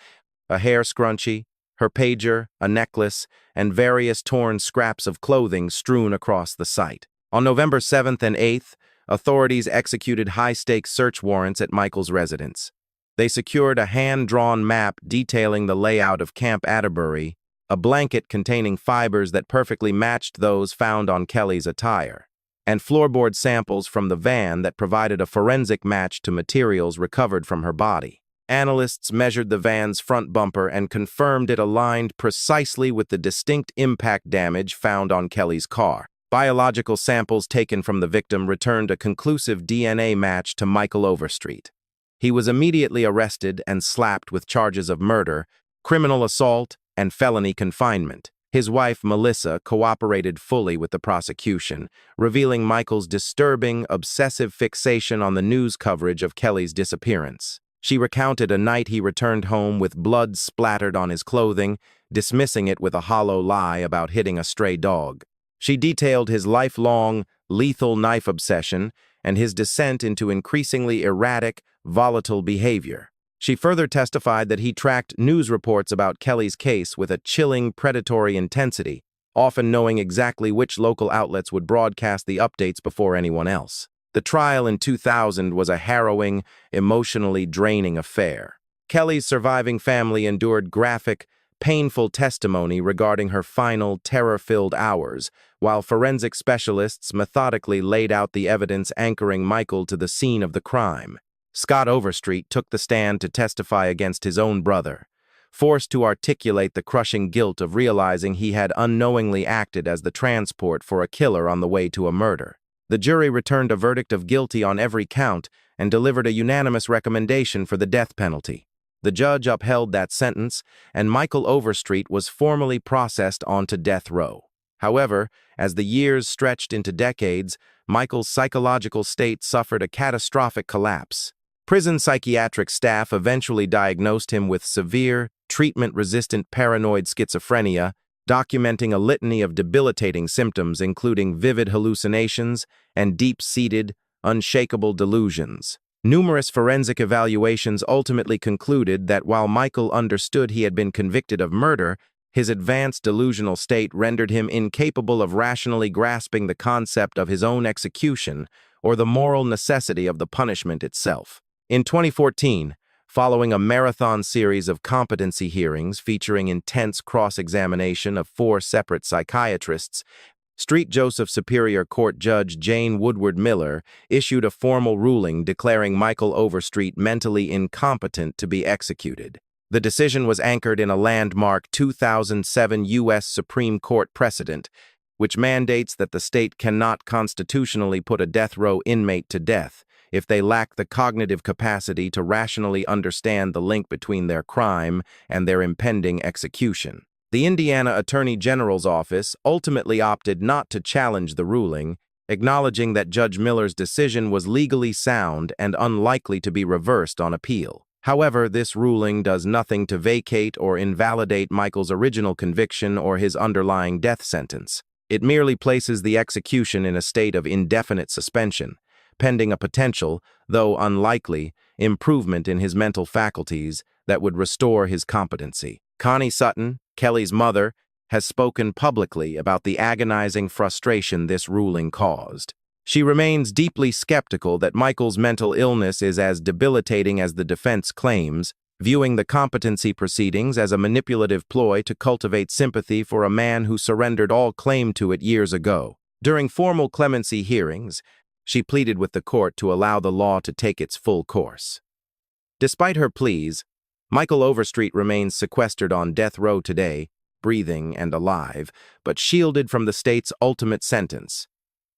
a hair scrunchie, her pager, a necklace, and various torn scraps of clothing strewn across the site. On November 7th and 8th, authorities executed high-stakes search warrants at Michael's residence. They secured a hand-drawn map detailing the layout of Camp Atterbury, a blanket containing fibers that perfectly matched those found on Kelly's attire, and floorboard samples from the van that provided a forensic match to materials recovered from her body. Analysts measured the van's front bumper and confirmed it aligned precisely with the distinct impact damage found on Kelly's car. Biological samples taken from the victim returned a conclusive DNA match to Michael Overstreet. He was immediately arrested and slapped with charges of murder, criminal assault, and felony confinement. His wife, Melissa, cooperated fully with the prosecution, revealing Michael's disturbing, obsessive fixation on the news coverage of Kelly's disappearance. She recounted a night he returned home with blood splattered on his clothing, dismissing it with a hollow lie about hitting a stray dog. She detailed his lifelong, lethal knife obsession and his descent into increasingly erratic, volatile behavior. She further testified that he tracked news reports about Kelly's case with a chilling, predatory intensity, often knowing exactly which local outlets would broadcast the updates before anyone else. The trial in 2000 was a harrowing, emotionally draining affair. Kelly's surviving family endured graphic, painful testimony regarding her final, terror-filled hours, while forensic specialists methodically laid out the evidence anchoring Michael to the scene of the crime. Scott Overstreet took the stand to testify against his own brother, forced to articulate the crushing guilt of realizing he had unknowingly acted as the transport for a killer on the way to a murder. The jury returned a verdict of guilty on every count and delivered a unanimous recommendation for the death penalty. The judge upheld that sentence, and Michael Overstreet was formally processed onto death row. However, as the years stretched into decades, Michael's psychological state suffered a catastrophic collapse. Prison psychiatric staff eventually diagnosed him with severe, treatment-resistant paranoid schizophrenia, documenting a litany of debilitating symptoms including vivid hallucinations and deep-seated, unshakable delusions. Numerous forensic evaluations ultimately concluded that while Michael understood he had been convicted of murder, his advanced delusional state rendered him incapable of rationally grasping the concept of his own execution or the moral necessity of the punishment itself. In 2014, following a marathon series of competency hearings featuring intense cross-examination of 4 separate psychiatrists, St. Joseph Superior Court Judge Jane Woodward Miller issued a formal ruling declaring Michael Overstreet mentally incompetent to be executed. The decision was anchored in a landmark 2007 U.S. Supreme Court precedent, which mandates that the state cannot constitutionally put a death row inmate to death if they lack the cognitive capacity to rationally understand the link between their crime and their impending execution. The Indiana Attorney General's office ultimately opted not to challenge the ruling, acknowledging that Judge Miller's decision was legally sound and unlikely to be reversed on appeal. However, this ruling does nothing to vacate or invalidate Michael's original conviction or his underlying death sentence. It merely places the execution in a state of indefinite suspension, pending a potential, though unlikely, improvement in his mental faculties that would restore his competency. Connie Sutton, Kelly's mother, has spoken publicly about the agonizing frustration this ruling caused. She remains deeply skeptical that Michael's mental illness is as debilitating as the defense claims, viewing the competency proceedings as a manipulative ploy to cultivate sympathy for a man who surrendered all claim to it years ago. During formal clemency hearings, she pleaded with the court to allow the law to take its full course. Despite her pleas, Michael Overstreet remains sequestered on death row today, breathing and alive, but shielded from the state's ultimate sentence.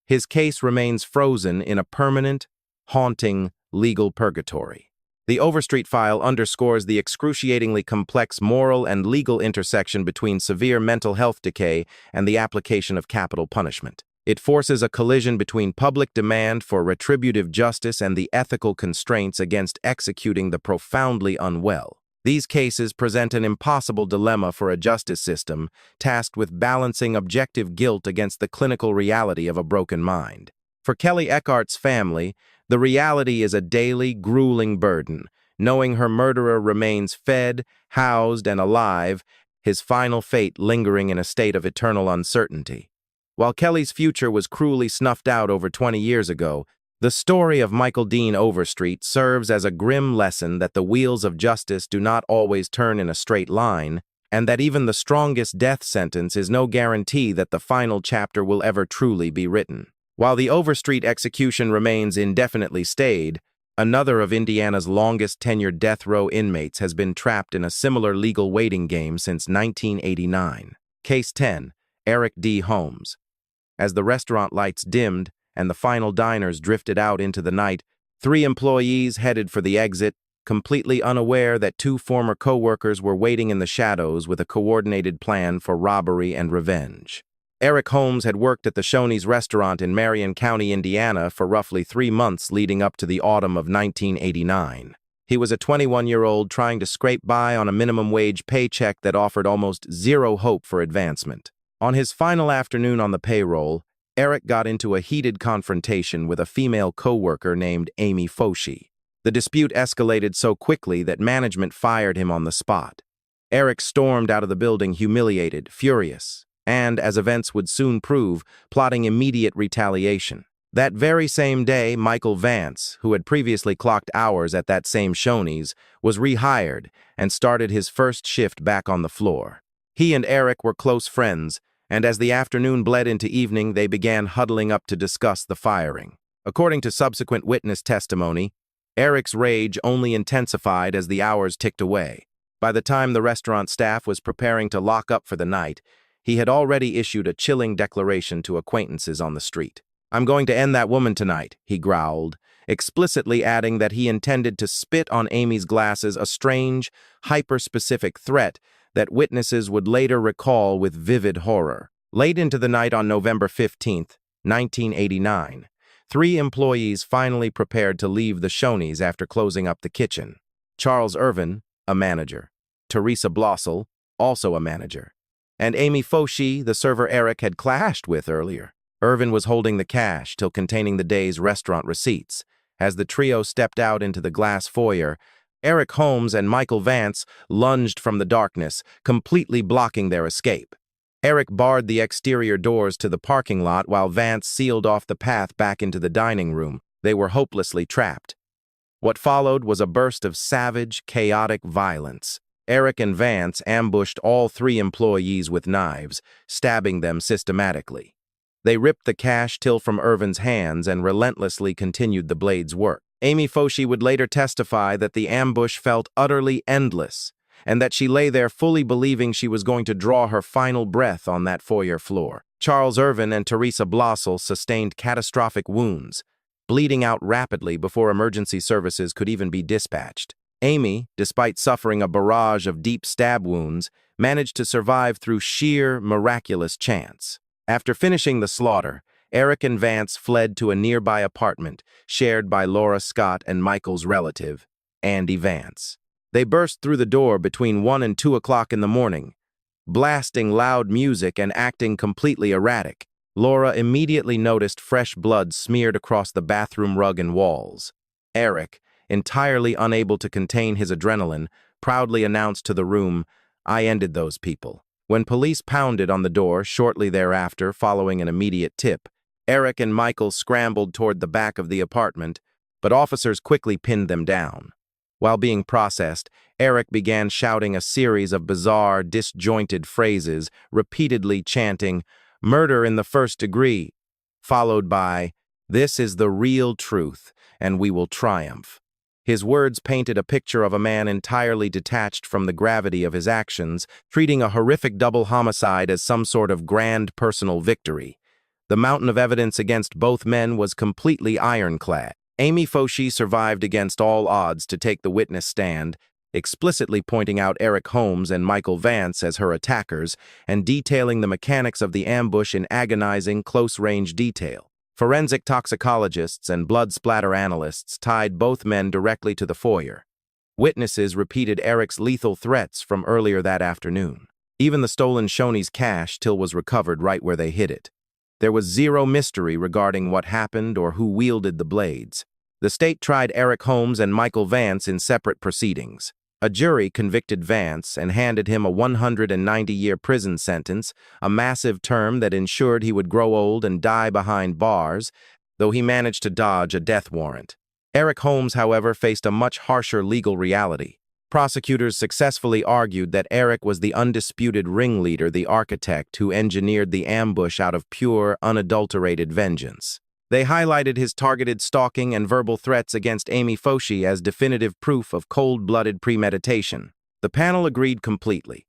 His case remains frozen in a permanent, haunting legal purgatory. The Overstreet file underscores the excruciatingly complex moral and legal intersection between severe mental health decay and the application of capital punishment. It forces a collision between public demand for retributive justice and the ethical constraints against executing the profoundly unwell. These cases present an impossible dilemma for a justice system tasked with balancing objective guilt against the clinical reality of a broken mind. For Kelly Eckhart's family, the reality is a daily, grueling burden, knowing her murderer remains fed, housed, and alive, his final fate lingering in a state of eternal uncertainty. While Kelly's future was cruelly snuffed out over 20 years ago, the story of Michael Dean Overstreet serves as a grim lesson that the wheels of justice do not always turn in a straight line, and that even the strongest death sentence is no guarantee that the final chapter will ever truly be written. While the Overstreet execution remains indefinitely stayed, another of Indiana's longest-tenured death row inmates has been trapped in a similar legal waiting game since 1989. Case 10, Eric D. Holmes. As the restaurant lights dimmed and the final diners drifted out into the night, 3 employees headed for the exit, completely unaware that 2 former co-workers were waiting in the shadows with a coordinated plan for robbery and revenge. Eric Holmes had worked at the Shoney's restaurant in Marion County, Indiana, for roughly 3 months leading up to the autumn of 1989. He was a 21-year-old trying to scrape by on a minimum wage paycheck that offered almost zero hope for advancement. On his final afternoon on the payroll, Eric got into a heated confrontation with a female co-worker named Amy Foshi. The dispute escalated so quickly that management fired him on the spot. Eric stormed out of the building humiliated, furious, and, as events would soon prove, plotting immediate retaliation. That very same day, Michael Vance, who had previously clocked hours at that same Shoney's, was rehired and started his first shift back on the floor. He and Eric were close friends, and as the afternoon bled into evening, they began huddling up to discuss the firing. According to subsequent witness testimony, Eric's rage only intensified as the hours ticked away. By the time the restaurant staff was preparing to lock up for the night, he had already issued a chilling declaration to acquaintances on the street. "I'm going to end that woman tonight," he growled, explicitly adding that he intended to spit on Amy's glasses, a strange, hyper-specific threat that witnesses would later recall with vivid horror. Late into the night on November 15, 1989, 3 employees finally prepared to leave the Shoney's after closing up the kitchen. Charles Irvin, a manager, Teresa Blossel, also a manager, and Amy Foshi, the server Eric had clashed with earlier. Irvin was holding the cash till containing the day's restaurant receipts. As the trio stepped out into the glass foyer, Eric Holmes and Michael Vance lunged from the darkness, completely blocking their escape. Eric barred the exterior doors to the parking lot while Vance sealed off the path back into the dining room. They were hopelessly trapped. What followed was a burst of savage, chaotic violence. Eric and Vance ambushed all 3 employees with knives, stabbing them systematically. They ripped the cash till from Irvin's hands and relentlessly continued the blade's work. Amy Foshi would later testify that the ambush felt utterly endless, and that she lay there fully believing she was going to draw her final breath on that foyer floor. Charles Irvin and Teresa Blossel sustained catastrophic wounds, bleeding out rapidly before emergency services could even be dispatched. Amy, despite suffering a barrage of deep stab wounds, managed to survive through sheer, miraculous chance. After finishing the slaughter, Eric and Vance fled to a nearby apartment shared by Laura Scott and Michael's relative, Andy Vance. They burst through the door between 1 and 2 o'clock in the morning, blasting loud music and acting completely erratic. Laura immediately noticed fresh blood smeared across the bathroom rug and walls. Eric, entirely unable to contain his adrenaline, proudly announced to the room, "I ended those people." When police pounded on the door shortly thereafter following an immediate tip, Eric and Michael scrambled toward the back of the apartment, but officers quickly pinned them down. While being processed, Eric began shouting a series of bizarre, disjointed phrases, repeatedly chanting, "Murder in the first degree," followed by, "This is the real truth, and we will triumph." His words painted a picture of a man entirely detached from the gravity of his actions, treating a horrific double homicide as some sort of grand personal victory. The mountain of evidence against both men was completely ironclad. Amy Foshee survived against all odds to take the witness stand, explicitly pointing out Eric Holmes and Michael Vance as her attackers and detailing the mechanics of the ambush in agonizing, close-range detail. Forensic toxicologists and blood splatter analysts tied both men directly to the foyer. Witnesses repeated Eric's lethal threats from earlier that afternoon. Even the stolen Shoney's cash till was recovered right where they hid it. There was zero mystery regarding what happened or who wielded the blades. The state tried Eric Holmes and Michael Vance in separate proceedings. A jury convicted Vance and handed him a 190-year prison sentence, a massive term that ensured he would grow old and die behind bars, though he managed to dodge a death warrant. Eric Holmes, however, faced a much harsher legal reality. Prosecutors successfully argued that Eric was the undisputed ringleader, the architect who engineered the ambush out of pure, unadulterated vengeance. They highlighted his targeted stalking and verbal threats against Amy Foshee as definitive proof of cold-blooded premeditation. The panel agreed completely.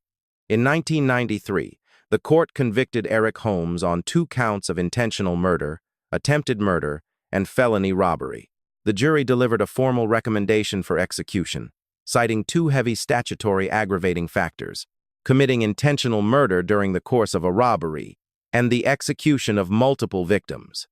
In 1993, the court convicted Eric Holmes on 2 counts of intentional murder, attempted murder, and felony robbery. The jury delivered a formal recommendation for execution, citing 2 heavy statutory aggravating factors: committing intentional murder during the course of a robbery, and the execution of multiple victims.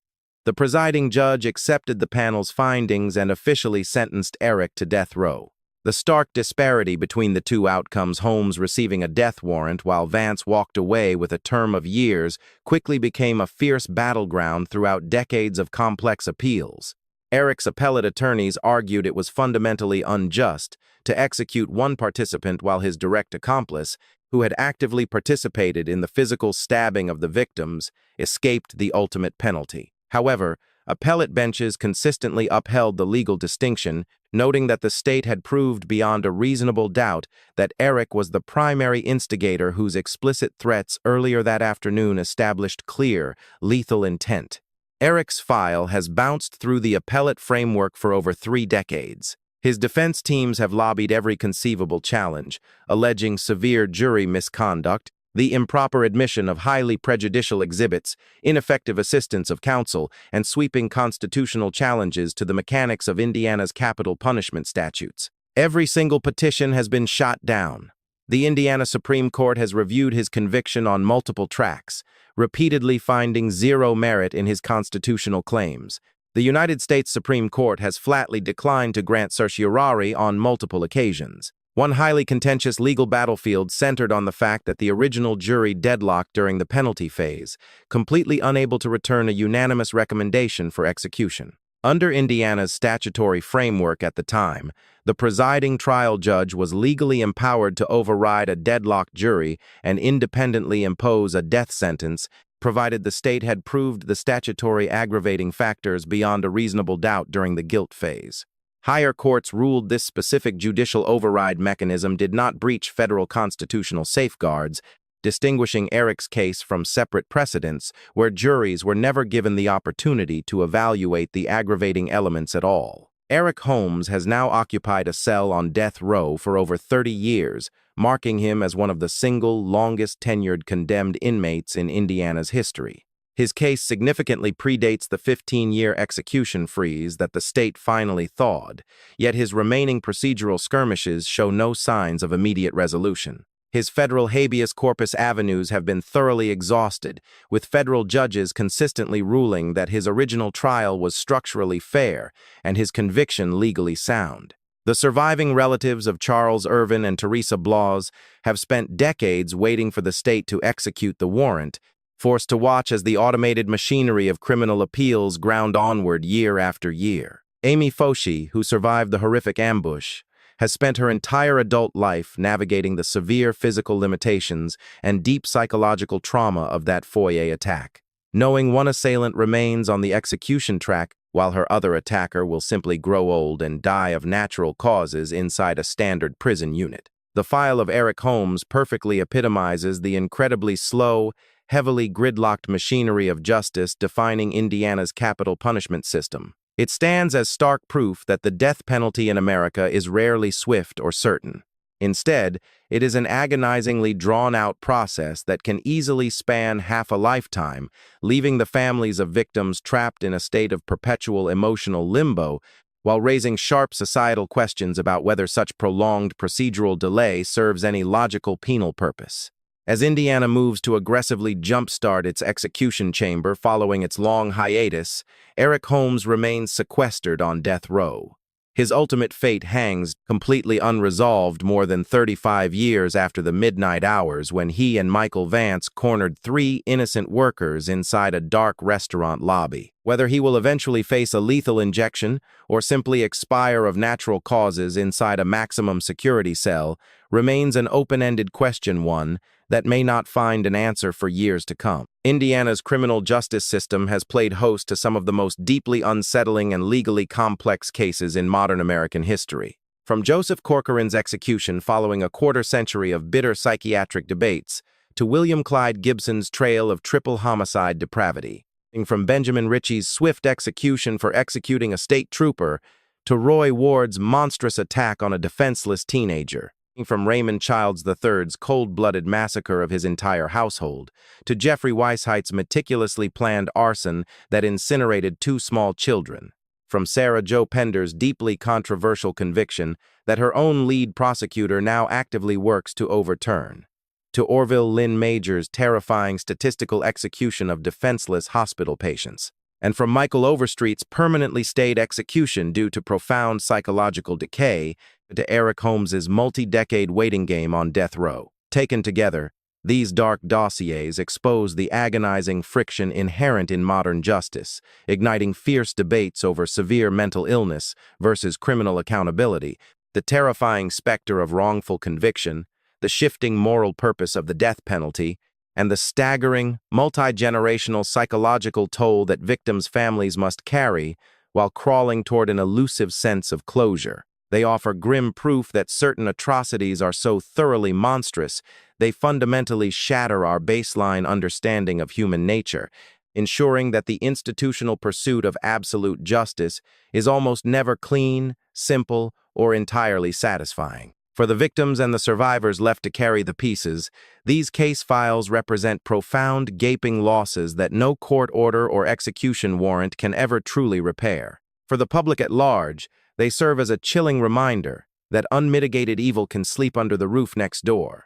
The presiding judge accepted the panel's findings and officially sentenced Eric to death row. The stark disparity between the 2 outcomes, Holmes receiving a death warrant while Vance walked away with a term of years, quickly became a fierce battleground throughout decades of complex appeals. Eric's appellate attorneys argued it was fundamentally unjust to execute one participant while his direct accomplice, who had actively participated in the physical stabbing of the victims, escaped the ultimate penalty. However, appellate benches consistently upheld the legal distinction, noting that the state had proved beyond a reasonable doubt that Eric was the primary instigator whose explicit threats earlier that afternoon established clear, lethal intent. Eric's file has bounced through the appellate framework for over 3 decades. His defense teams have lobbied every conceivable challenge, alleging severe jury misconduct, the improper admission of highly prejudicial exhibits, ineffective assistance of counsel, and sweeping constitutional challenges to the mechanics of Indiana's capital punishment statutes. Every single petition has been shot down. The Indiana Supreme Court has reviewed his conviction on multiple tracks, repeatedly finding zero merit in his constitutional claims. The United States Supreme Court has flatly declined to grant certiorari on multiple occasions. One highly contentious legal battlefield centered on the fact that the original jury deadlocked during the penalty phase, completely unable to return a unanimous recommendation for execution. Under Indiana's statutory framework at the time, the presiding trial judge was legally empowered to override a deadlocked jury and independently impose a death sentence, provided the state had proved the statutory aggravating factors beyond a reasonable doubt during the guilt phase. Higher courts ruled this specific judicial override mechanism did not breach federal constitutional safeguards, distinguishing Eric's case from separate precedents where juries were never given the opportunity to evaluate the aggravating elements at all. Eric Holmes has now occupied a cell on death row for over 30 years, marking him as one of the single longest-tenured condemned inmates in Indiana's history. His case significantly predates the 15-year execution freeze that the state finally thawed, yet his remaining procedural skirmishes show no signs of immediate resolution. His federal habeas corpus avenues have been thoroughly exhausted, with federal judges consistently ruling that his original trial was structurally fair and his conviction legally sound. The surviving relatives of Charles Irvin and Teresa Blas have spent decades waiting for the state to execute the warrant, forced to watch as the automated machinery of criminal appeals ground onward year after year. Amy Foshee, who survived the horrific ambush, has spent her entire adult life navigating the severe physical limitations and deep psychological trauma of that foyer attack. Knowing one assailant remains on the execution track while her other attacker will simply grow old and die of natural causes inside a standard prison unit. The file of Eric Holmes perfectly epitomizes the incredibly slow, heavily gridlocked machinery of justice defining Indiana's capital punishment system. It stands as stark proof that the death penalty in America is rarely swift or certain. Instead, it is an agonizingly drawn-out process that can easily span half a lifetime, leaving the families of victims trapped in a state of perpetual emotional limbo, while raising sharp societal questions about whether such prolonged procedural delay serves any logical penal purpose. As Indiana moves to aggressively jumpstart its execution chamber following its long hiatus, Eric Holmes remains sequestered on death row. His ultimate fate hangs completely unresolved more than 35 years after the midnight hours when he and Michael Vance cornered 3 innocent workers inside a dark restaurant lobby. Whether he will eventually face a lethal injection or simply expire of natural causes inside a maximum security cell remains an open-ended question, one that may not find an answer for years to come. Indiana's criminal justice system has played host to some of the most deeply unsettling and legally complex cases in modern American history. From Joseph Corcoran's execution following a quarter-century of bitter psychiatric debates, to William Clyde Gibson's trail of triple homicide depravity, from Benjamin Ritchie's swift execution for executing a state trooper, to Roy Ward's monstrous attack on a defenseless teenager, from Raymond Childs III's cold-blooded massacre of his entire household, to Jeffrey Weisheit's meticulously planned arson that incinerated 2 small children, from Sarah Jo Pender's deeply controversial conviction that her own lead prosecutor now actively works to overturn, to Orville Lynn Majors' terrifying statistical execution of defenseless hospital patients, and from Michael Overstreet's permanently stayed execution due to profound psychological decay, to Eric Holmes's multi-decade waiting game on death row. Taken together, these dark dossiers expose the agonizing friction inherent in modern justice, igniting fierce debates over severe mental illness versus criminal accountability, the terrifying specter of wrongful conviction, the shifting moral purpose of the death penalty, and the staggering, multi-generational psychological toll that victims' families must carry while crawling toward an elusive sense of closure. They offer grim proof that certain atrocities are so thoroughly monstrous, they fundamentally shatter our baseline understanding of human nature, ensuring that the institutional pursuit of absolute justice is almost never clean, simple, or entirely satisfying. For the victims and the survivors left to carry the pieces, these case files represent profound, gaping losses that no court order or execution warrant can ever truly repair. For the public at large, they serve as a chilling reminder that unmitigated evil can sleep under the roof next door,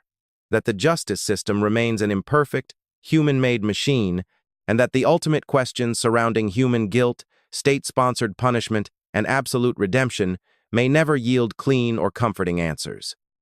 that the justice system remains an imperfect, human-made machine, and that the ultimate questions surrounding human guilt, state-sponsored punishment, and absolute redemption may never yield clean or comforting answers.